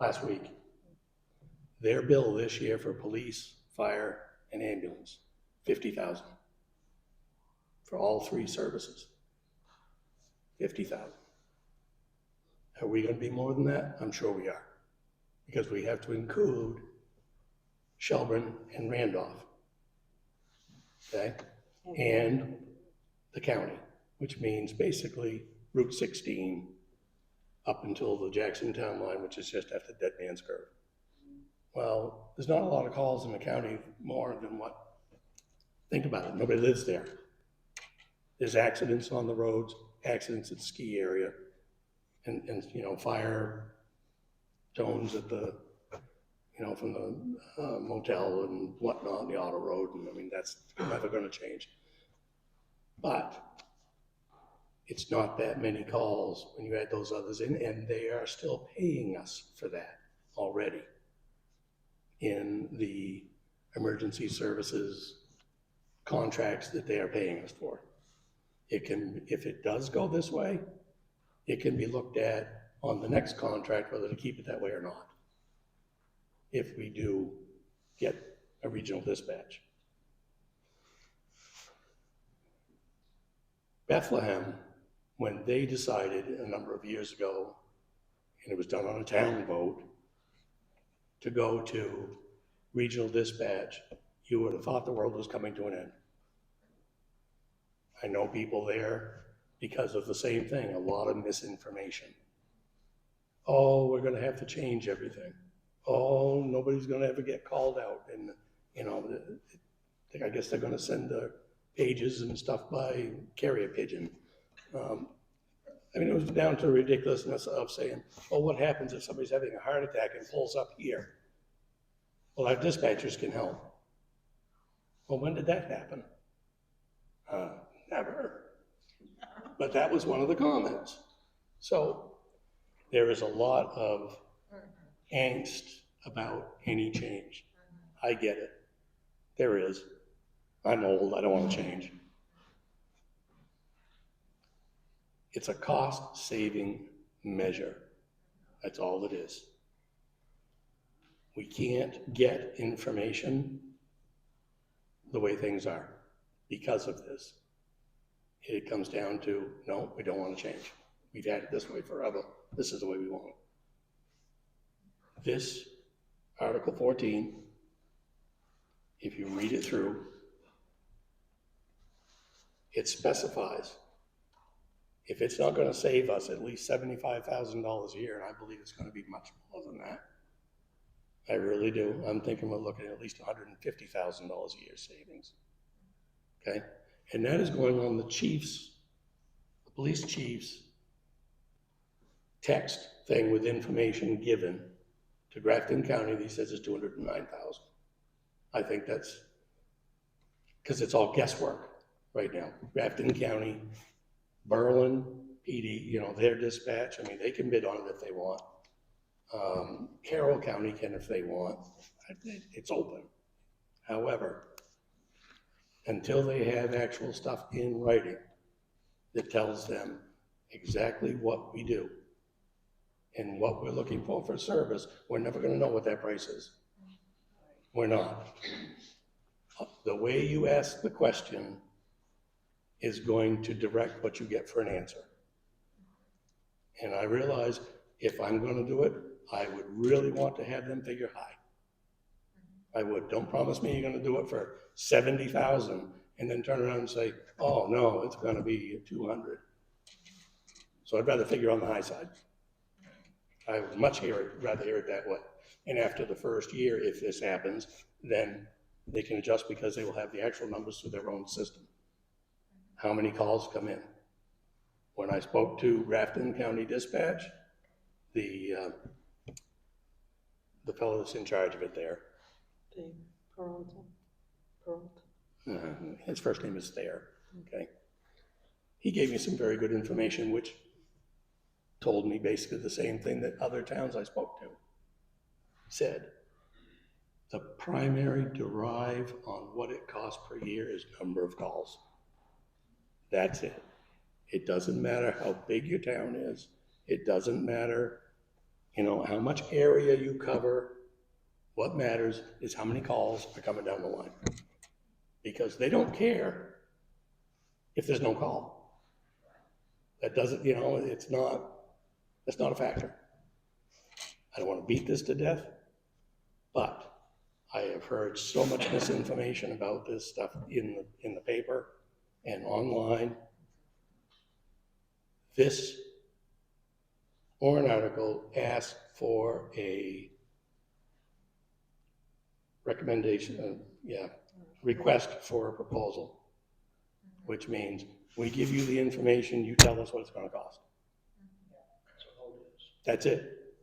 last week. Their bill this year for police, fire, and ambulance, $50,000 for all 3 services. $50,000. Are we going to be more than that? I'm sure we are, because we have to include Shelburne and Randolph, okay, and the county, which means basically Route 16 up until the Jackson Town line, which is just after Dead Man's Curve. Well, there's not a lot of calls in the county more than what, think about it, nobody lives there. There's accidents on the roads, accidents at the ski area, and you know, fire tones at the, you know, from the motel and whatnot on the auto road, and I mean, that's never gonna change. But it's not that many calls when you add those others in, and they are still paying us for that already in the emergency services contracts that they are paying us for. It can, if it does go this way, it can be looked at on the next contract whether to keep it that way or not, if we do get a regional dispatch. Bethlehem, when they decided a number of years ago, and it was done on a town vote, to go to regional dispatch, you would have thought the world was coming to an end. I know people there because of the same thing, a lot of misinformation. Oh, we're gonna have to change everything. Oh, nobody's gonna ever get called out, and you know, I guess they're gonna send the pages and stuff by carrier pigeon. I mean, it was down to the ridiculousness of saying, oh, what happens if somebody's having a heart attack and pulls up here? Well, our dispatchers can help. Well, when did that happen? Never. But that was one of the comments. So there is a lot of angst about any change. I get it. There is. I'm old, I don't want to change. It's a cost-saving measure. That's all it is. We can't get information the way things are because of this. It comes down to, no, we don't want to change. We've had it this way forever. This is the way we want it. This, Article 14, if you read it through, it specifies if it's not going to save us at least $75,000 a year, and I believe it's going to be much more than that. I really do. I'm thinking we're looking at least $150,000 a year savings. Okay? And that is going on the chief's, the police chief's text thing with information given to Grafton County that he says is $209,000. I think that's because it's all guesswork right now. Grafton County, Berlin, PD, you know, their dispatch, I mean, they can bid on it if they want. Carroll County can if they want. It's open. However, until they have actual stuff in writing that tells them exactly what we do and what we're looking for service, we're never going to know what that price is. We're not. The way you ask the question is going to direct what you get for an answer. And I realize if I'm going to do it, I would really want to have them figure high. I would. Don't promise me you're going to do it for 70,000 and then turn around and say, oh no, it's going to be 200. So I'd rather figure on the high side. I would much rather hear it that way. And after the first year, if this happens, then they can adjust because they will have the actual numbers through their own system. How many calls come in? When I spoke to Grafton County Dispatch, the fellow that's in charge of it there, his first name is Thayer, okay? He gave me some very good information, which told me basically the same thing that other towns I spoke to said. The primary derive on what it costs per year is number of calls. That's it. It doesn't matter how big your town is. It doesn't matter, you know, how much area you cover. What matters is how many calls are coming down the line. Because they don't care if there's no call. That doesn't, you know, that's not a factor. I don't want to beat this to death, but I have heard so much misinformation about this stuff in the paper and online. This warrant article asked for a recommendation, request for a proposal, which means we give you the information, you tell us what it's going to cost. That's it.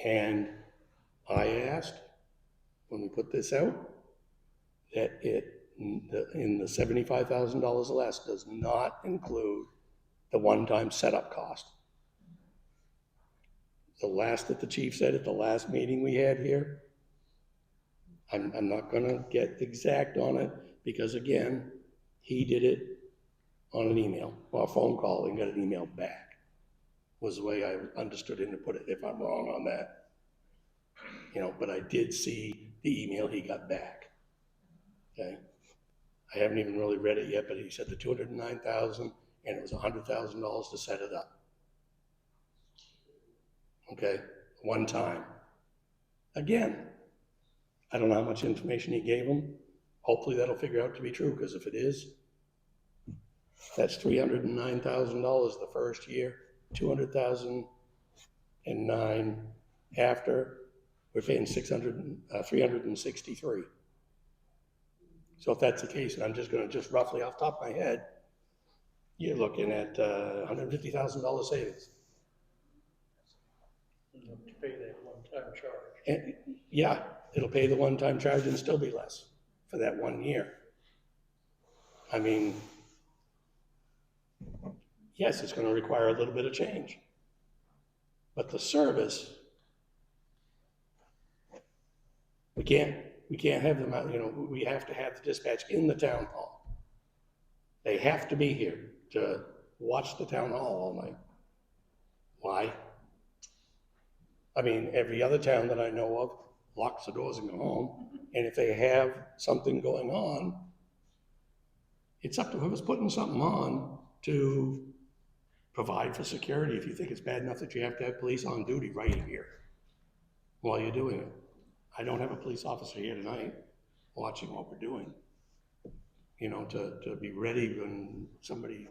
And I asked, when we put this out, that in the $75,000 or less does not include the one-time setup cost. The last that the chief said at the last meeting we had here, I'm not gonna get exact on it because again, he did it on an email or a phone call and got an email back, was the way I understood him to put it, if I'm wrong on that. You know, but I did see the email he got back, okay? I haven't even really read it yet, but he said the $209,000 and it was $100,000 to set it up. Okay, one time. Again, I don't know how much information he gave them. Hopefully that'll figure out to be true, because if it is, that's $309,000 the first year, $200,009 after. We're paying $363. So if that's the case, and I'm just going to roughly off the top of my head, you're looking at $150,000 savings. To pay that one-time charge. And, yeah, it'll pay the one-time charge and still be less for that 1 year. I mean, yes, it's gonna require a little bit of change. But the service, we can't have them out, we have to have the dispatch in the town hall. They have to be here to watch the town hall all night. Why? I mean, every other town that I know of locks the doors and go home. And if they have something going on, it's up to whoever's putting something on to provide for security if you think it's bad enough that you have to have police on duty right here while you're doing it. I don't have a police officer here tonight watching what we're doing, to be ready when somebody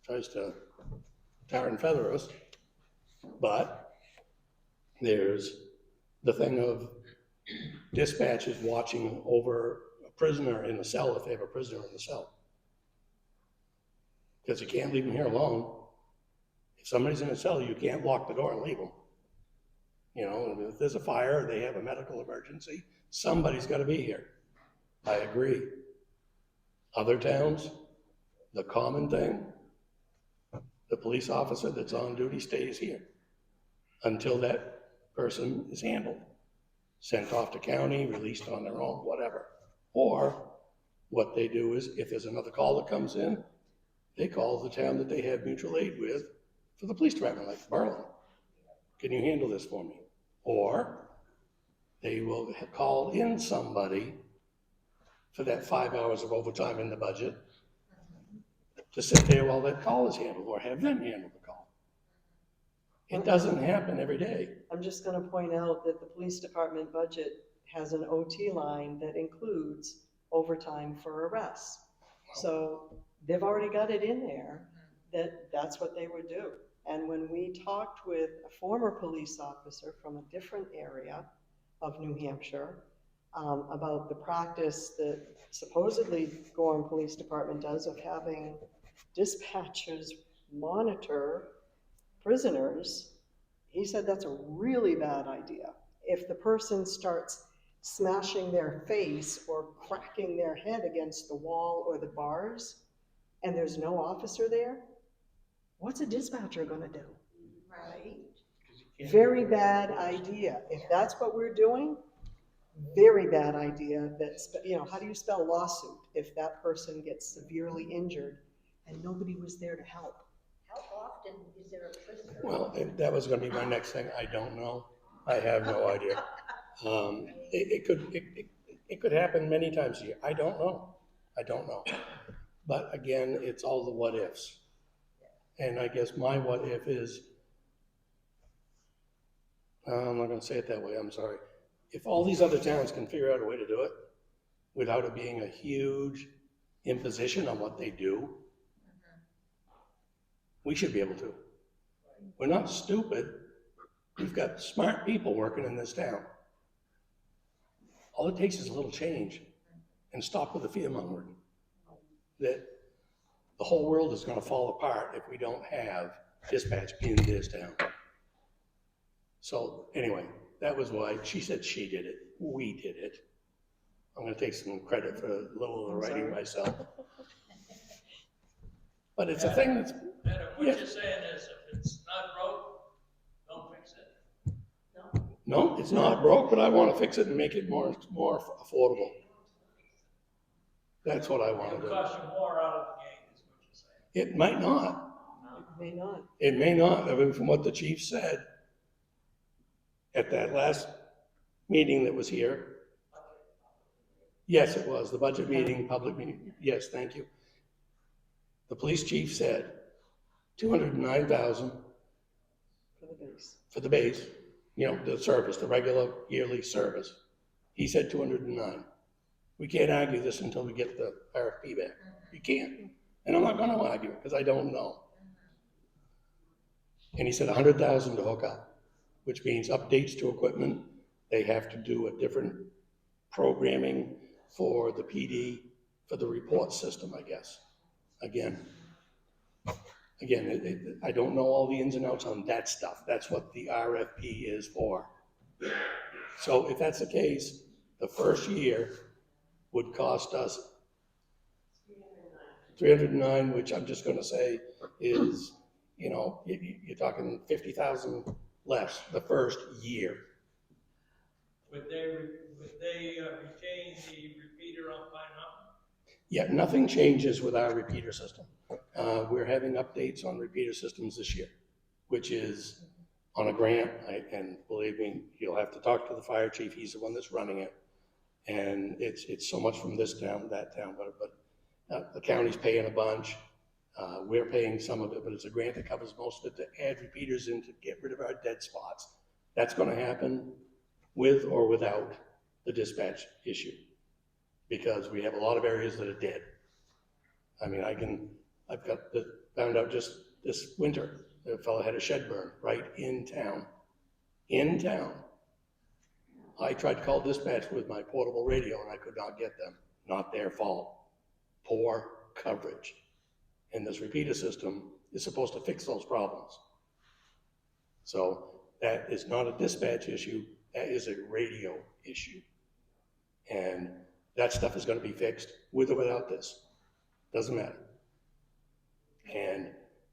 tries to tar and feather us. But there's the thing of dispatchers watching over a prisoner in the cell if they have a prisoner in the cell. Because you can't leave them here alone. If somebody's in a cell, you can't lock the door and leave them. If there's a fire, they have a medical emergency, somebody's gotta be here. I agree. Other towns, the common thing, the police officer that's on duty stays here until that person is handled, sent off to county, released on their own, whatever. Or what they do is, if there's another call that comes in, they call the town that they have mutual aid with for the police department, like Berlin. Can you handle this for me? Or they will call in somebody for that 5 hours of overtime in the budget to sit there while that call is handled, or have them handle the call. It doesn't happen every day. I'm just gonna point out that the police department budget has an OT line that includes overtime for arrests. So they've already got it in there that's what they would do. And when we talked with a former police officer from a different area of New Hampshire about the practice that supposedly Gorham Police Department does of having dispatchers monitor prisoners, he said that's a really bad idea. If the person starts smashing their face or cracking their head against the wall or the bars and there's no officer there, what's a dispatcher gonna do? Right. Very bad idea. If that's what we're doing, very bad idea. How do you spell lawsuit if that person gets severely injured and nobody was there to help? How often is there a prisoner? Well, that was gonna be my next thing. I don't know. I have no idea. It could happen many times a year. I don't know. But again, it's all the what ifs. And I guess my what if is, I'm not gonna say it that way, I'm sorry. If all these other towns can figure out a way to do it without it being a huge imposition on what they do, we should be able to. We're not stupid. We've got smart people working in this town. All it takes is a little change and stop with the fear mongering. That the whole world is gonna fall apart if we don't have dispatch in this town. So anyway, that was why she said she did it. We did it. I'm gonna take some credit for a little of the writing myself. But it's a thing that's, Madam, what you're saying is if it's not broke, don't fix it. no, it's not broke, but I wanna fix it and make it more affordable. That's what I wanna It'll do. cost you more out of the gate, is what you're saying. It might not. It may not. It may not. I mean, from what the chief said at that last meeting that was here. Yes, it was. The budget meeting, public meeting. Yes, thank you. The police chief said $209,000 For the base. for the base, the service, the regular yearly service. He said 209. We can't argue this until we get the RFP back. You can't. And I'm not gonna argue it because I don't know. And he said 100,000 to hook up, which means updates to equipment. They have to do a different programming for the PD, for the report system, I guess. Again, Again, I don't know all the ins and outs on that stuff. That's what the RFP is for. So if that's the case, the first year would cost us $309, which I'm just gonna say is, you know, you're talking 50,000 less the first year. Would they retain the repeater on Pine Mountain? Yeah, nothing changes with our repeater system. We're having updates on repeater systems this year, which is on a grant, and believe me, you'll have to talk to the fire chief, he's the one that's running it. And it's so much from this town, that town, but the county's paying a bunch. We're paying some of it, but it's a grant that covers most of it to add repeaters in to get rid of our dead spots. That's gonna happen with or without the dispatch issue, because we have a lot of areas that are dead. I mean, found out just this winter, a fellow had a shed burn right in town. In town. I tried to call dispatch with my portable radio and I could not get them. Not their fault. Poor coverage. And this repeater system is supposed to fix those problems. So that is not a dispatch issue, that is a radio issue. And that stuff is gonna be fixed with or without this. Doesn't matter. And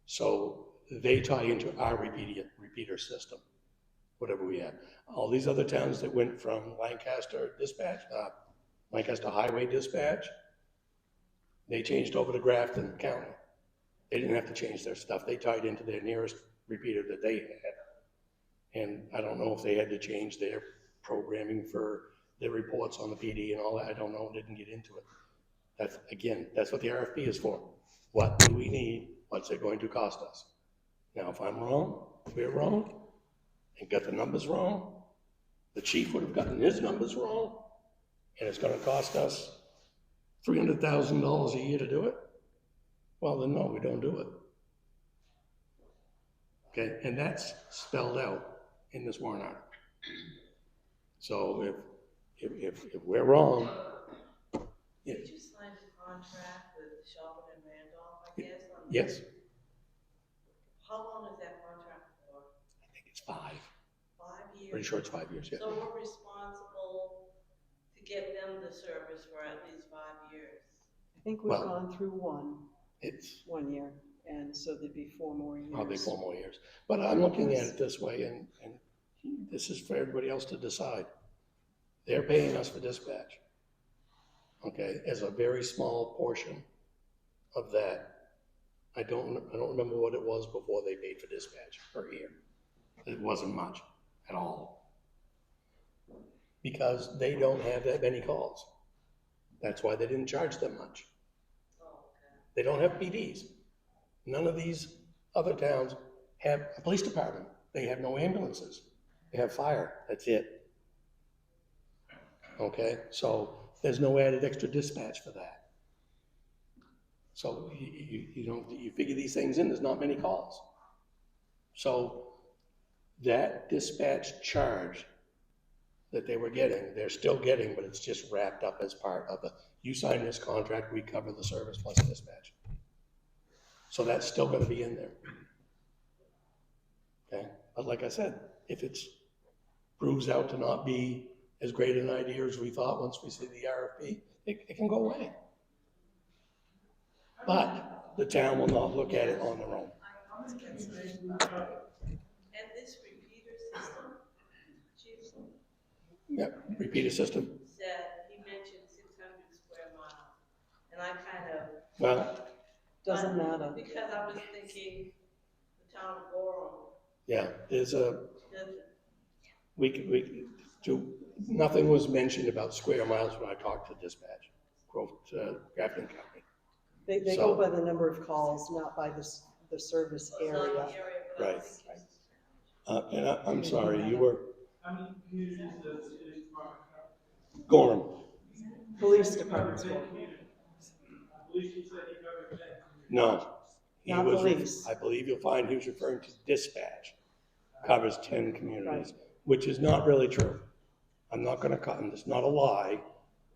so they tie into our repeater system, whatever we have. All these other towns that went from Lancaster dispatch, Lancaster Highway dispatch, they changed over to Grafton County. They didn't have to change their stuff. They tied into their nearest repeater that they had. And I don't know if they had to change their programming for their reports on the PD and all that. I don't know, didn't get into it. That's, again, that's what the RFP is for. What do we need? What's it going to cost us? Now, if I'm wrong, if we're wrong, and got the numbers wrong, the chief would have gotten his numbers wrong, and it's gonna cost us $300,000 a year to do it, well, then no, we don't do it. Okay, and that's spelled out in this warrant article. So if we're wrong, Did you sign a contract with Shelburne and Randolph, I guess? yes, How long is that contract for? I think it's 5. 5 years? Pretty sure it's 5 years, yeah. So we're responsible to get them the service for at least 5 years? I think we've Well, gone through It's one year, and so there'd be 4 more years. probably 4 more years. But I'm looking at it this way, and this is for everybody else to decide. They're paying us for dispatch, okay, as a very small portion of that. I don't remember what it was before they paid for dispatch per year. It wasn't much at all. Because they don't have that many calls. That's why they didn't charge them much. Oh, okay. They don't have PDs. None of these other towns have a police department. They have no ambulances. They have fire, that's it. Okay, so there's no added extra dispatch for that. So you figure these things in, there's not many calls. So that dispatch charge that they were getting, they're still getting, but it's just wrapped up as part of you sign this contract, we cover the service plus dispatch. So that's still gonna be in there. Okay, but like I said, if it's proves out to not be as great an idea as we thought once we see the RFP, it can go away. But the town will not look at it on their own. And this repeater system, Chief Yeah, repeater system. said, he mentioned 600 square miles. And I kind of. Well, Doesn't matter. Because I was thinking the town of Gorham yeah, there's a, doesn't. nothing was mentioned about square miles when I talked to dispatch, Grafton County. They So- go by the number of calls, not by the service It's not the area. area, but I Right. think it's- And I'm sorry, you were How many communities does the city department cover? Gorham. Police department's Ten one. communities. I believe he said he covered 10 communities. No. He Not was- police. I believe you'll find he was referring to dispatch, covers 10 communities, which is not really true. I'm not gonna cut, and it's not a lie.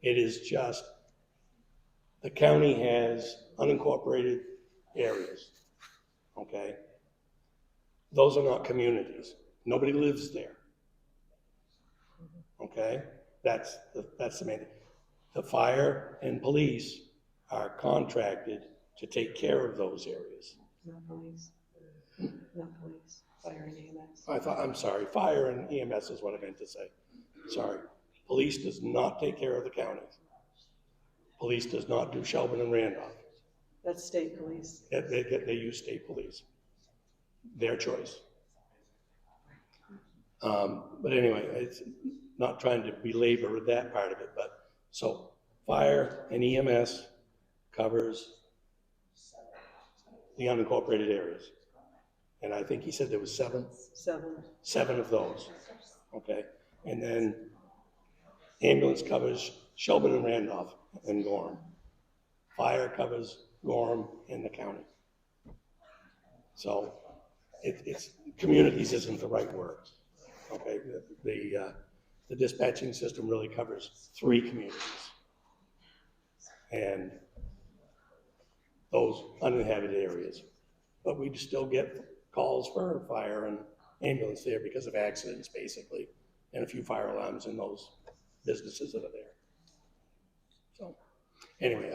It is just, the county has unincorporated areas. okay? Those are not communities. Nobody lives there. Okay? That's the main thing. The fire and police are contracted to take care of those areas. Not police. Not police, fire and EMS. I'm sorry, fire and EMS is what I meant to say. Sorry. Police does not take care of the counties. Police does not do Shelburne and Randolph. That's state police. They use state police. Their choice. But anyway, it's not trying to belabor that part of it, but so fire and EMS covers the unincorporated areas. And I think he said there was seven of those, okay? And then ambulance covers Shelburne and Randolph and Gorham. Fire covers Gorham and the county. So it's communities isn't the right word, okay? The dispatching system really covers 3 communities. And those uninhabited areas. But we still get calls for fire and ambulance there because of accidents, basically, and a few fire alarms in those businesses that are there. So, anyway,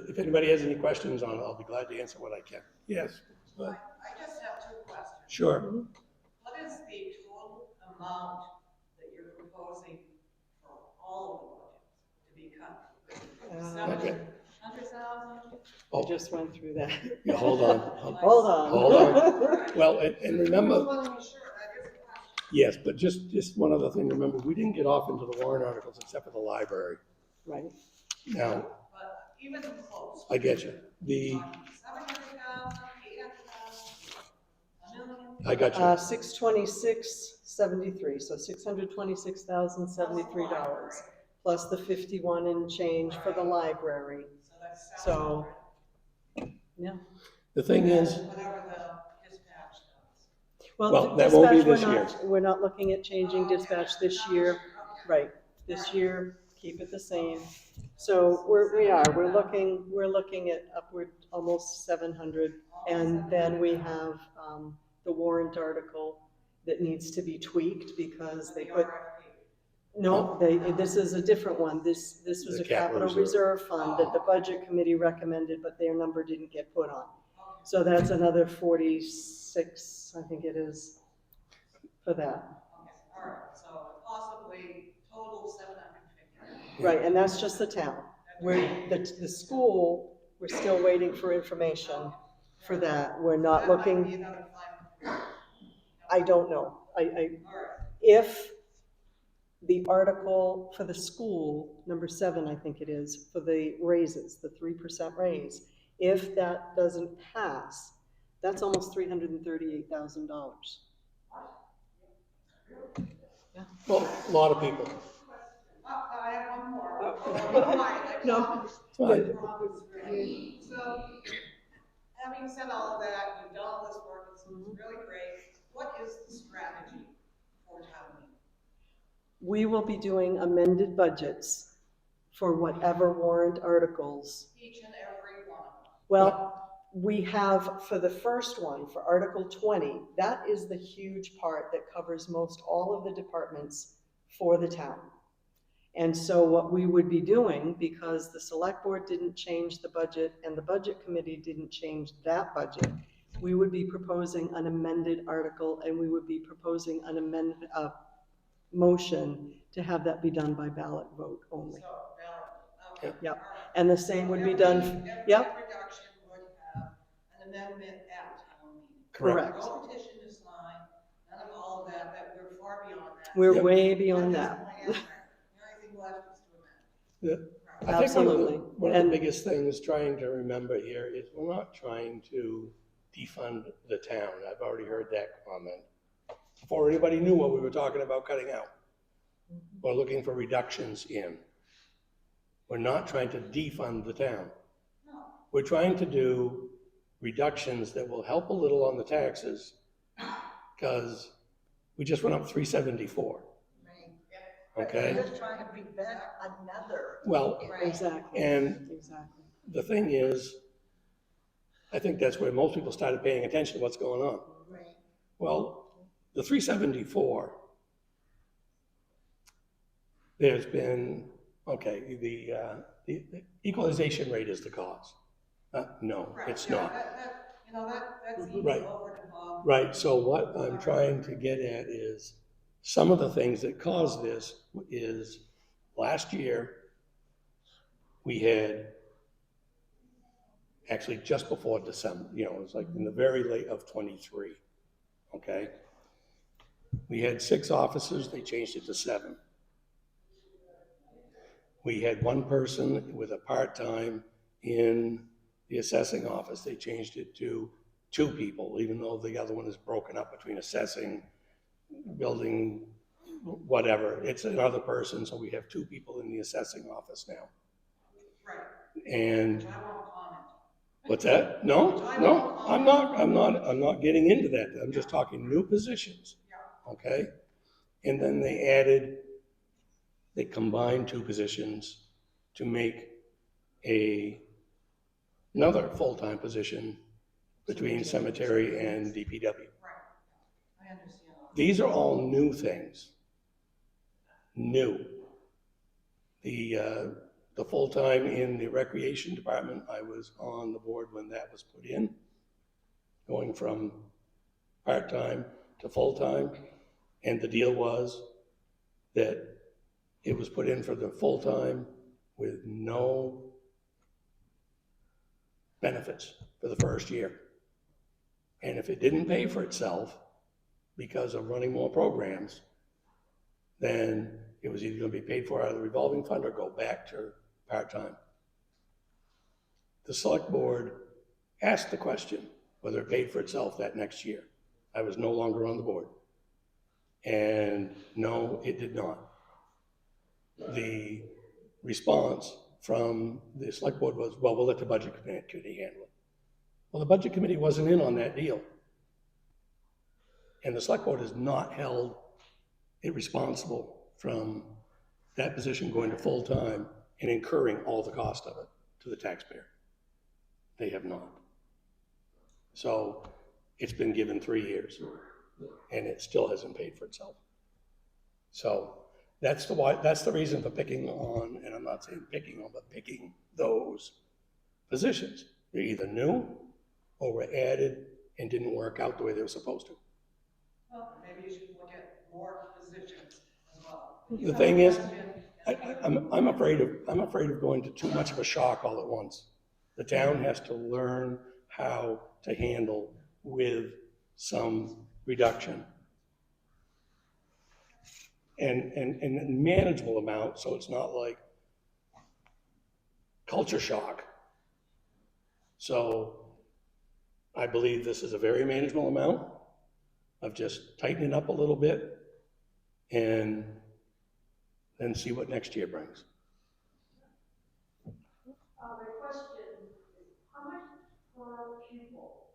if anybody has any questions on it, I'll be glad to answer what I can. Yes. But, I just have 2 questions. sure. What is the total amount that you're proposing for all of the budgets to be cut? Okay. 100,000? I just went through that. Yeah, hold on. Hold on. Hold on. Well, and remember, Just want to be sure that is a question. yes, but just one other thing. Remember, we didn't get off into the warrant articles except for the library. Right. Now, But even close. I get you. 700,000, 800,000, $1 million? I got you. 626.73, so $626,073, plus the 51 and change for the library. So that's So, yeah. The thing is, whatever the dispatch does. Well, that won't be this We're not looking at changing dispatch this year. Right, this year, keep it the same. So we're looking at upward almost 700. And then we have the warrant article that needs to be tweaked because they put, no, this is a different one. This was The a capital capital reserve fund that the budget committee recommended, but their number didn't get put on. So that's another 46, I think it is, for that. Okay, all right, so possibly total 750. Right, and that's just the town. The school, we're still waiting for information for that. We're not That might be looking, another 500. I don't know. All right. If the article for the school, number 7, I think it is, for the raises, the 3% raise, if that doesn't pass, that's almost $338,000. well, a lot of people. I have one more. Oh. No. It's fine. So, having said all of that, you've done all this work, it's really great. What is the strategy for town meeting? We will be doing amended budgets for whatever warrant articles. Each and every one of them. Well, we have, for the first one, for Article 20, that is the huge part that covers most all of the departments for the town. And so what we would be doing, because the select board didn't change the budget and the budget committee didn't change that budget, we would be proposing an amended article and we would be proposing an motion to have that be done by ballot vote only. So, ballot. Okay. Yep. All right. And the same would be done, Every yep, reduction would have an amendment at town meeting. correct. No petition to sign, none of all of that, that we're far beyond that. We're Yep. way beyond At that. this point, the only thing left is to amend. I think Absolutely. one of the And- biggest things trying to remember here is we're not trying to defund the town. I've already heard that comment. Before anybody knew what we were talking about cutting out. We're looking for reductions in. We're not trying to defund the town. No. We're trying to do reductions that will help a little on the taxes because we just went up 374, okay? We're just trying to prevent another. Well, Exactly. and Exactly. the thing is, I think that's where most people started paying attention to what's going on. Right. Well, the 374, there's been, okay, the equalization rate is the cause. No, Right, it's yeah, not. that's easy Right. over and above. Right, so what I'm trying to get at is, some of the things that caused this is, last year, we had, actually just before December, you know, it was like in the very late of 23, okay? We had 6 officers, they changed it to 7. We had 1 person with a part-time in the assessing office, they changed it to 2 people, even though the other one is broken up between assessing, building, whatever. It's another person, so we have 2 people in the assessing office now. Right, And which I won't comment. what's that? No, no, I'm not getting into that. I'm just talking new positions, Yeah. okay? And then they combined 2 positions to make another full-time position between cemetery and DPW. Right, I understand. These are all new things. New. The full-time in the recreation department, I was on the board when that was put in, going from part-time to full-time. And the deal was that it was put in for the full-time with no benefits for the first year. And if it didn't pay for itself because of running more programs, then it was either going to be paid for out of the revolving fund or go back to part-time. The select board asked the question whether it paid for itself that next year. I was no longer on the board. And no, it did not. The response from the select board was, well, we'll let the budget committee handle it. Well, the budget committee wasn't in on that deal. And the select board has not held it responsible from that position going to full-time and incurring all the cost of it to the taxpayer. They have not. So it's been given 3 years and it still hasn't paid for itself. So that's the reason for picking on, and I'm not saying picking on, but picking those positions. They're either new or were added and didn't work out the way they were supposed to. Well, maybe you should look at more positions as well. The thing is, I'm afraid of going to too much of a shock all at once. The town has to learn how to handle with some reduction. And manageable amount, so it's not like culture shock. So I believe this is a very manageable amount of just tightening up a little bit and then see what next year brings. My question is, how much per pupil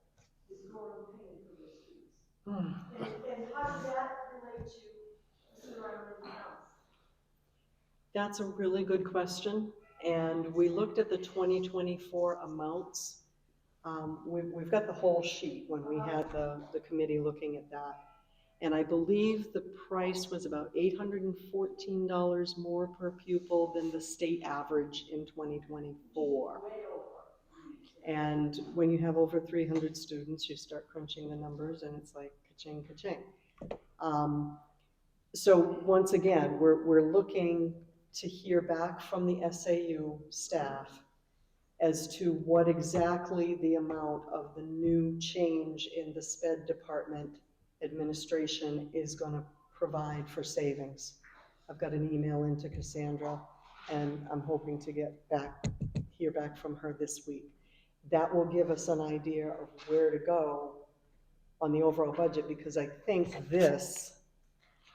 is Gorham paying for those fees? And how does that relate to the surrounding towns? That's a really good question. And we looked at the 2024 amounts. We've got the whole sheet when we had the committee looking at that. And I believe the price was about $814 more per pupil than the state average in 2024. And when you have over 300 students, you start crunching the numbers and it's like ka-ching, ka-ching. So once again, we're looking to hear back from the SAU staff as to what exactly the amount of the new change in the SPED department administration is going to provide for savings. I've got an email into Cassandra and I'm hoping to hear back from her this week. That will give us an idea of where to go on the overall budget, because I think this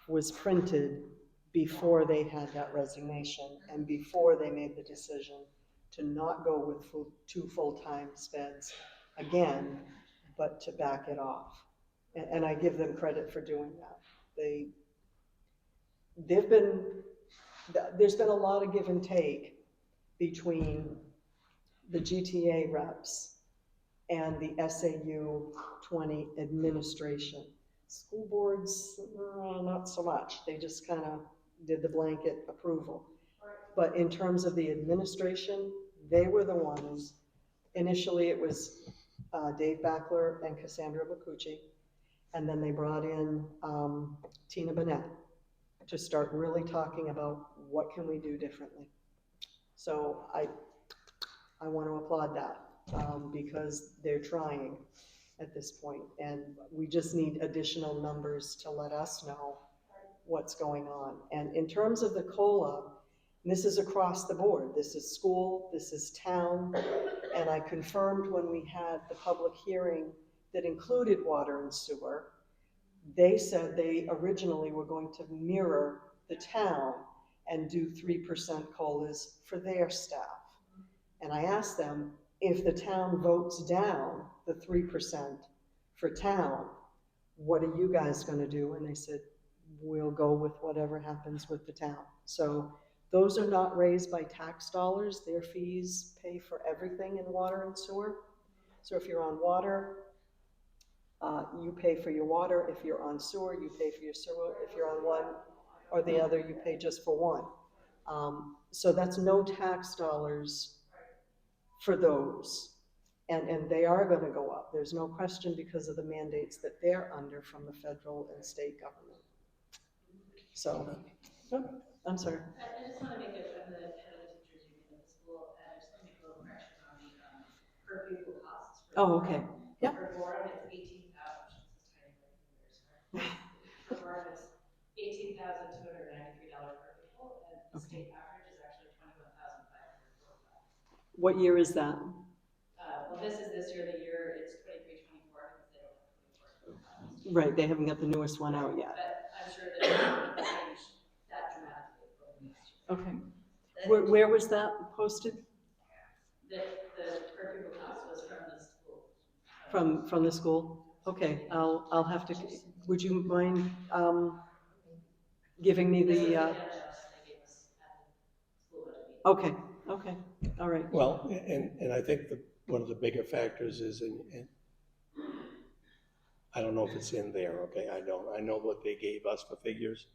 was printed before they had that resignation and before they made the decision to not go with 2 full-time SPEDs again, but to back it off. And I give them credit for doing that. There's been a lot of give and take between the GTA reps and the SAU 20 administration. School boards, not so much. They just kind of did the blanket approval. But in terms of the administration, they were the ones. Initially, it was Dave Backler and Cassandra Bacucci, and then they brought in Tina Bennett to start really talking about what can we do differently. So I want to applaud that because they're trying at this point, and we just need additional numbers to let us know what's going on. And in terms of the COLA, this is across the board. This is school, this is town, and I confirmed when we had the public hearing that included water and sewer, they said they originally were going to mirror the town and do 3% COLAs for their staff. And I asked them, if the town votes down the 3% for town, what are you guys gonna do? And they said, we'll go with whatever happens with the town. So those are not raised by tax dollars. Their fees pay for everything in water and sewer. So if you're on water, you pay for your water. If you're on sewer, you pay for your sewer. If you're on one or the other, you pay just for one. So that's no tax dollars for those. And they are gonna go up. There's no question because of the mandates that they're under from the federal and state government. So, I'm sorry. I just want to make I'm the head of the teachers union at the school, and I just want to make a little correction on the per pupil costs. Oh, okay. Yeah. For Gorham, it's 18,000. For Gorham, it's $18,293 per pupil, and the state average is actually $21,545. What year is that? Well, this is this year. The year it's 23-24 because they don't have 24. Right, they haven't got the newest one out yet. But I'm sure that it will change that dramatically over the next year. Okay. Where was that posted? The per pupil cost was from the school. From the school? Okay, I'll have to, would you mind giving me the, okay, all right. Well, and I think one of the bigger factors is I don't know if it's in there, okay, I know what they gave us for figures.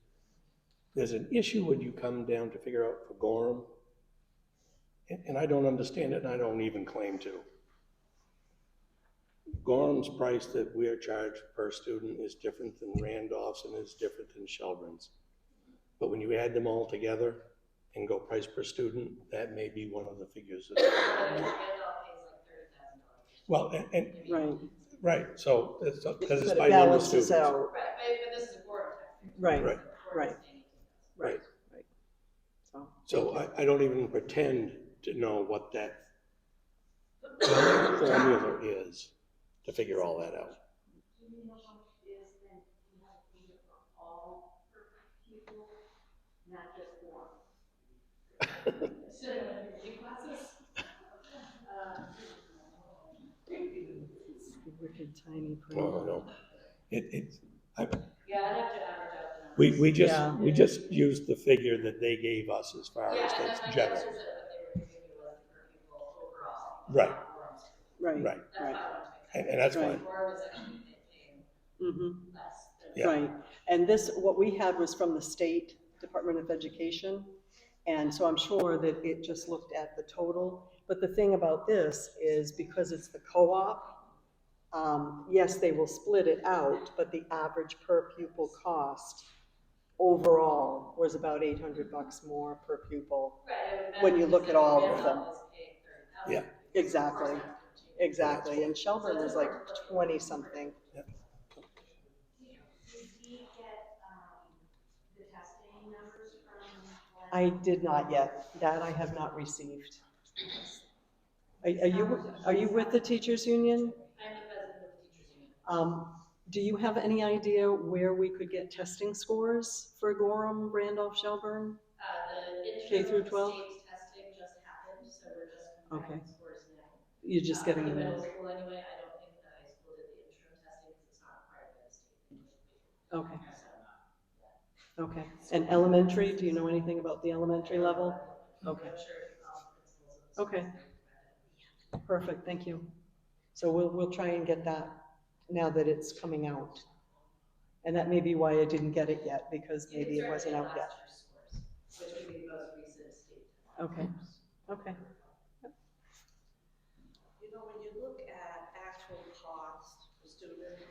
There's an issue when you come down to figure out for Gorham, and I don't understand it, and I don't even claim to. Gorham's price that we are charged per student is different than Randolph's and is different than Shelburne's. But when you add them all together and go price per student, that may be one of the figures. Well, and right, so because it's by number of students. Out. Right, but this is a board. Right. So I don't even pretend to know what that formula is to figure all that out. Do you know how much it is then you have to pay for all people, not just one? Should have been classes. Wicked tiny print. Oh, no. Yeah, I'd have to average out the numbers. We just used the figure that they gave us as far as and that's my general. guess is that what they were giving you was the per pupil overall. Right. Right. That's how I want to make And that's Right. fine. Gorham is actually paying Mm-hmm. less than. Yeah. Right, and this, what we had was from the State Department of Education, and so I'm sure that it just looked at the total. But the thing about this is because it's the co-op, yes, they will split it out, but the average per pupil cost overall was about $800 more per pupil. Right, When you look at all of them. Yeah. Exactly, and Shelburne was like 20 something. Did we get, the testing numbers from? I did not yet, that I have not received. Are you with the teachers union? I'm the president of the teachers union. Do you have any idea where we could get testing scores for Gorham, Randolph, Shelburne? The K through interim 12? state testing just happened, so we're just Okay. comparing scores now. You're just getting For the them middle in? school anyway, I don't think the high school did the interim testing because it's not required by the state. Okay, So, okay. And elementary, do you know anything about the elementary level? Okay. I'm sure principals. Okay. Perfect, thank you. So we'll try and get that now that it's coming out. And that may be why I didn't get it yet, because maybe it wasn't out yet. Last year's scores, which would be the most recent state. Okay, okay. You know, when you look at actual cost for students,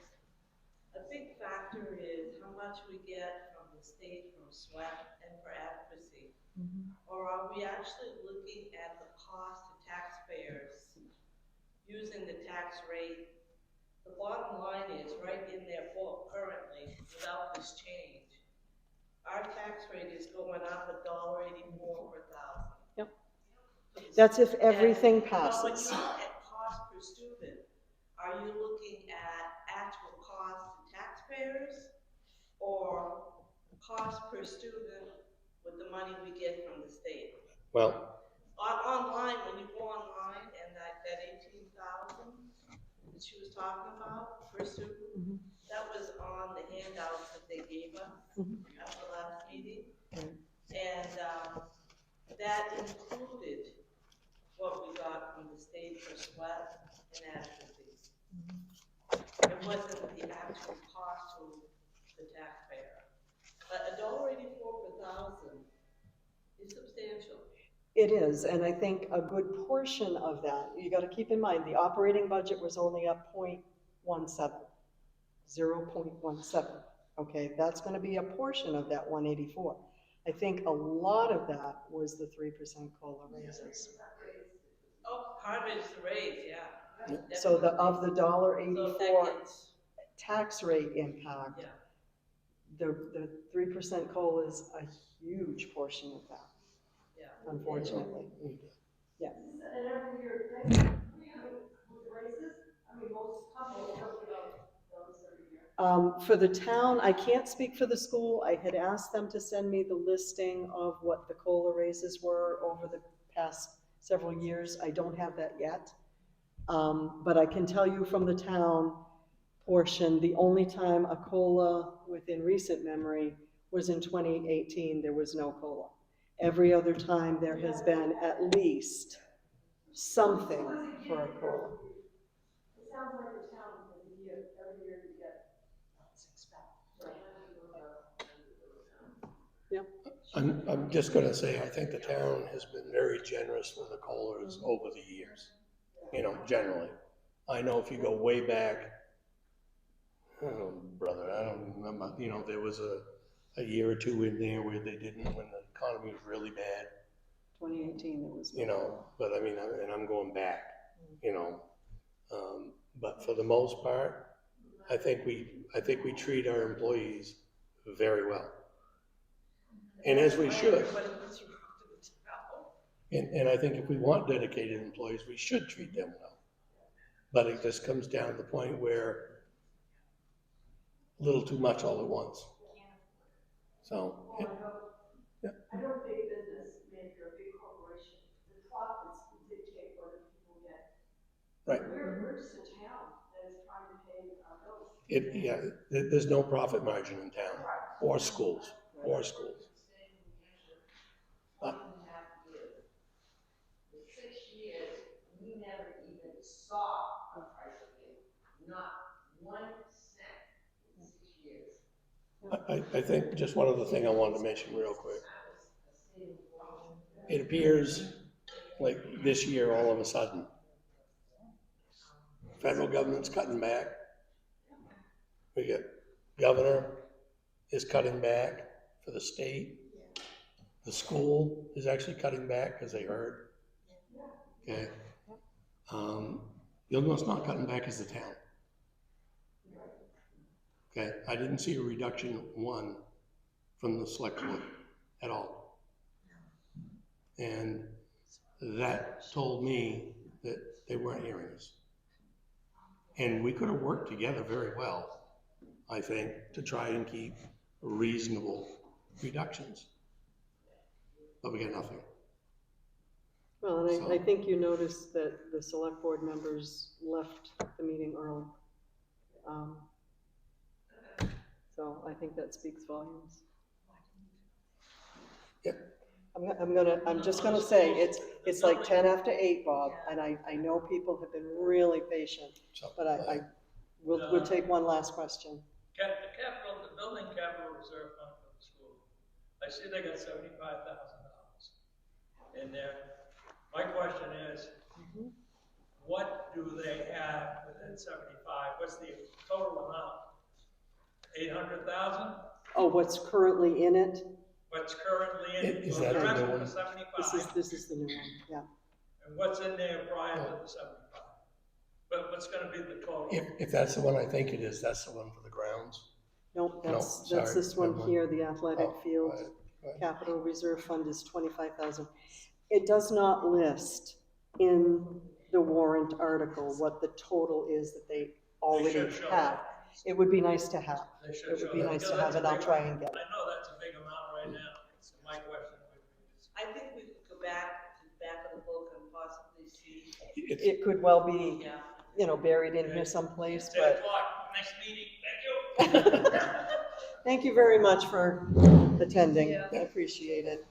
a big factor is how much we get from the state, from SWEP, and for adequacy. Or are we actually looking at the cost to taxpayers using the tax rate? The bottom line is, right in their book currently, without this change, our tax rate is going up $1.84 per thousand. Yep. That's if everything But passes. when you look at cost per student, are you looking at actual cost to taxpayers or cost per student with the money we get from the state? Well, Online, when you go online and that 18,000 that she was talking about per student, that was on the handouts that they gave us at the last meeting. And that included what we got from the state for SWEP and adequacy. It wasn't the actual cost to the taxpayer. But $1.84 per thousand is substantial. It is, and I think a good portion of that, you gotta keep in mind, the operating budget was only up 0.17, 0.17. Okay, that's gonna be a portion of that 184. I think a lot of that was the 3% COLA raises. Oh, part of it is the raise, yeah. So of the So $1.84 that gets, tax rate impact, yeah. the 3% COLA is a huge portion of that, Yeah. unfortunately. Yeah. Is this an every year thing? I mean, with the raises? I mean, most companies don't give out those every year. For the town, I can't speak for the school. I had asked them to send me the listing of what the COLA raises were over the past several years. I don't have that yet. But I can tell you from the town portion, the only time a COLA within recent memory was in 2018, there was no COLA. Every other time there has been at least something for a COLA. It sounds like the town, every year you get. Yeah. I'm just gonna say, I think the town has been very generous with the COLAs over the years, you know, generally. I know if you go way back, oh, brother, I don't remember, you know, there was a year or two in there where they didn't, when the economy was really bad, 2018, there was no you know, but I mean, and I'm going back, you know. But for the most part, I think we treat our employees very well. And as we should. Everybody wants to work to the town. And I think if we want dedicated employees, we should treat them well. But it just comes down to the point where a little too much all at once. So, Well, I know big business, maybe you're a big corporation, the profits dictate whether people get. right. We're just a town that is trying to pay our bills. There's no profit margin in town, or schools, or schools. 12.5 years. In 6 years, we never even saw a price increase, not 1 cent in 6 years. I think just one other thing I wanted to mention real quick. It appears like this year, all of a sudden, federal government's cutting back. We get governor is cutting back for the state. The school is actually cutting back because they heard. Okay. The only one's not cutting back is the town. Okay. I didn't see a reduction one from the select board at all. And that told me that they weren't hearing us. And we could have worked together very well, I think, to try and keep reasonable reductions. But we got nothing. Well, and I think you noticed that the select board members left the meeting early. So I think that speaks volumes. Yep. I'm just gonna say, it's like 10 after 8, Bob, and I know people have been really patient, but we'll take one last question. The building capital reserve fund for the school, I see they got $75,000 in there. My question is, what do they have within 75? What's the total amount? 800,000? Oh, what's currently in it? What's currently in it? Is So that the the rest new of one? the 75. This is the new one, yeah. And what's in there prior to the 75? But what's gonna be the total? If that's the one I think it is, that's the one for the grounds. Nope, that's sorry, this one never mind. here, the athletic Oh, field go ahead. capital reserve fund is 25,000. It does not list in the warrant article what the total is that they already should show have. that. It would be nice to have. They should It would show be that, nice because to have that's it, a I'll big- try and get it. I know that's a big amount right now, so my question would be, I think we could go back to the back of the book and possibly see, It's- It could well be, yeah. buried in here someplace, 10 but o'clock, next meeting, thank you. thank you very much for attending. Yeah. I appreciate it.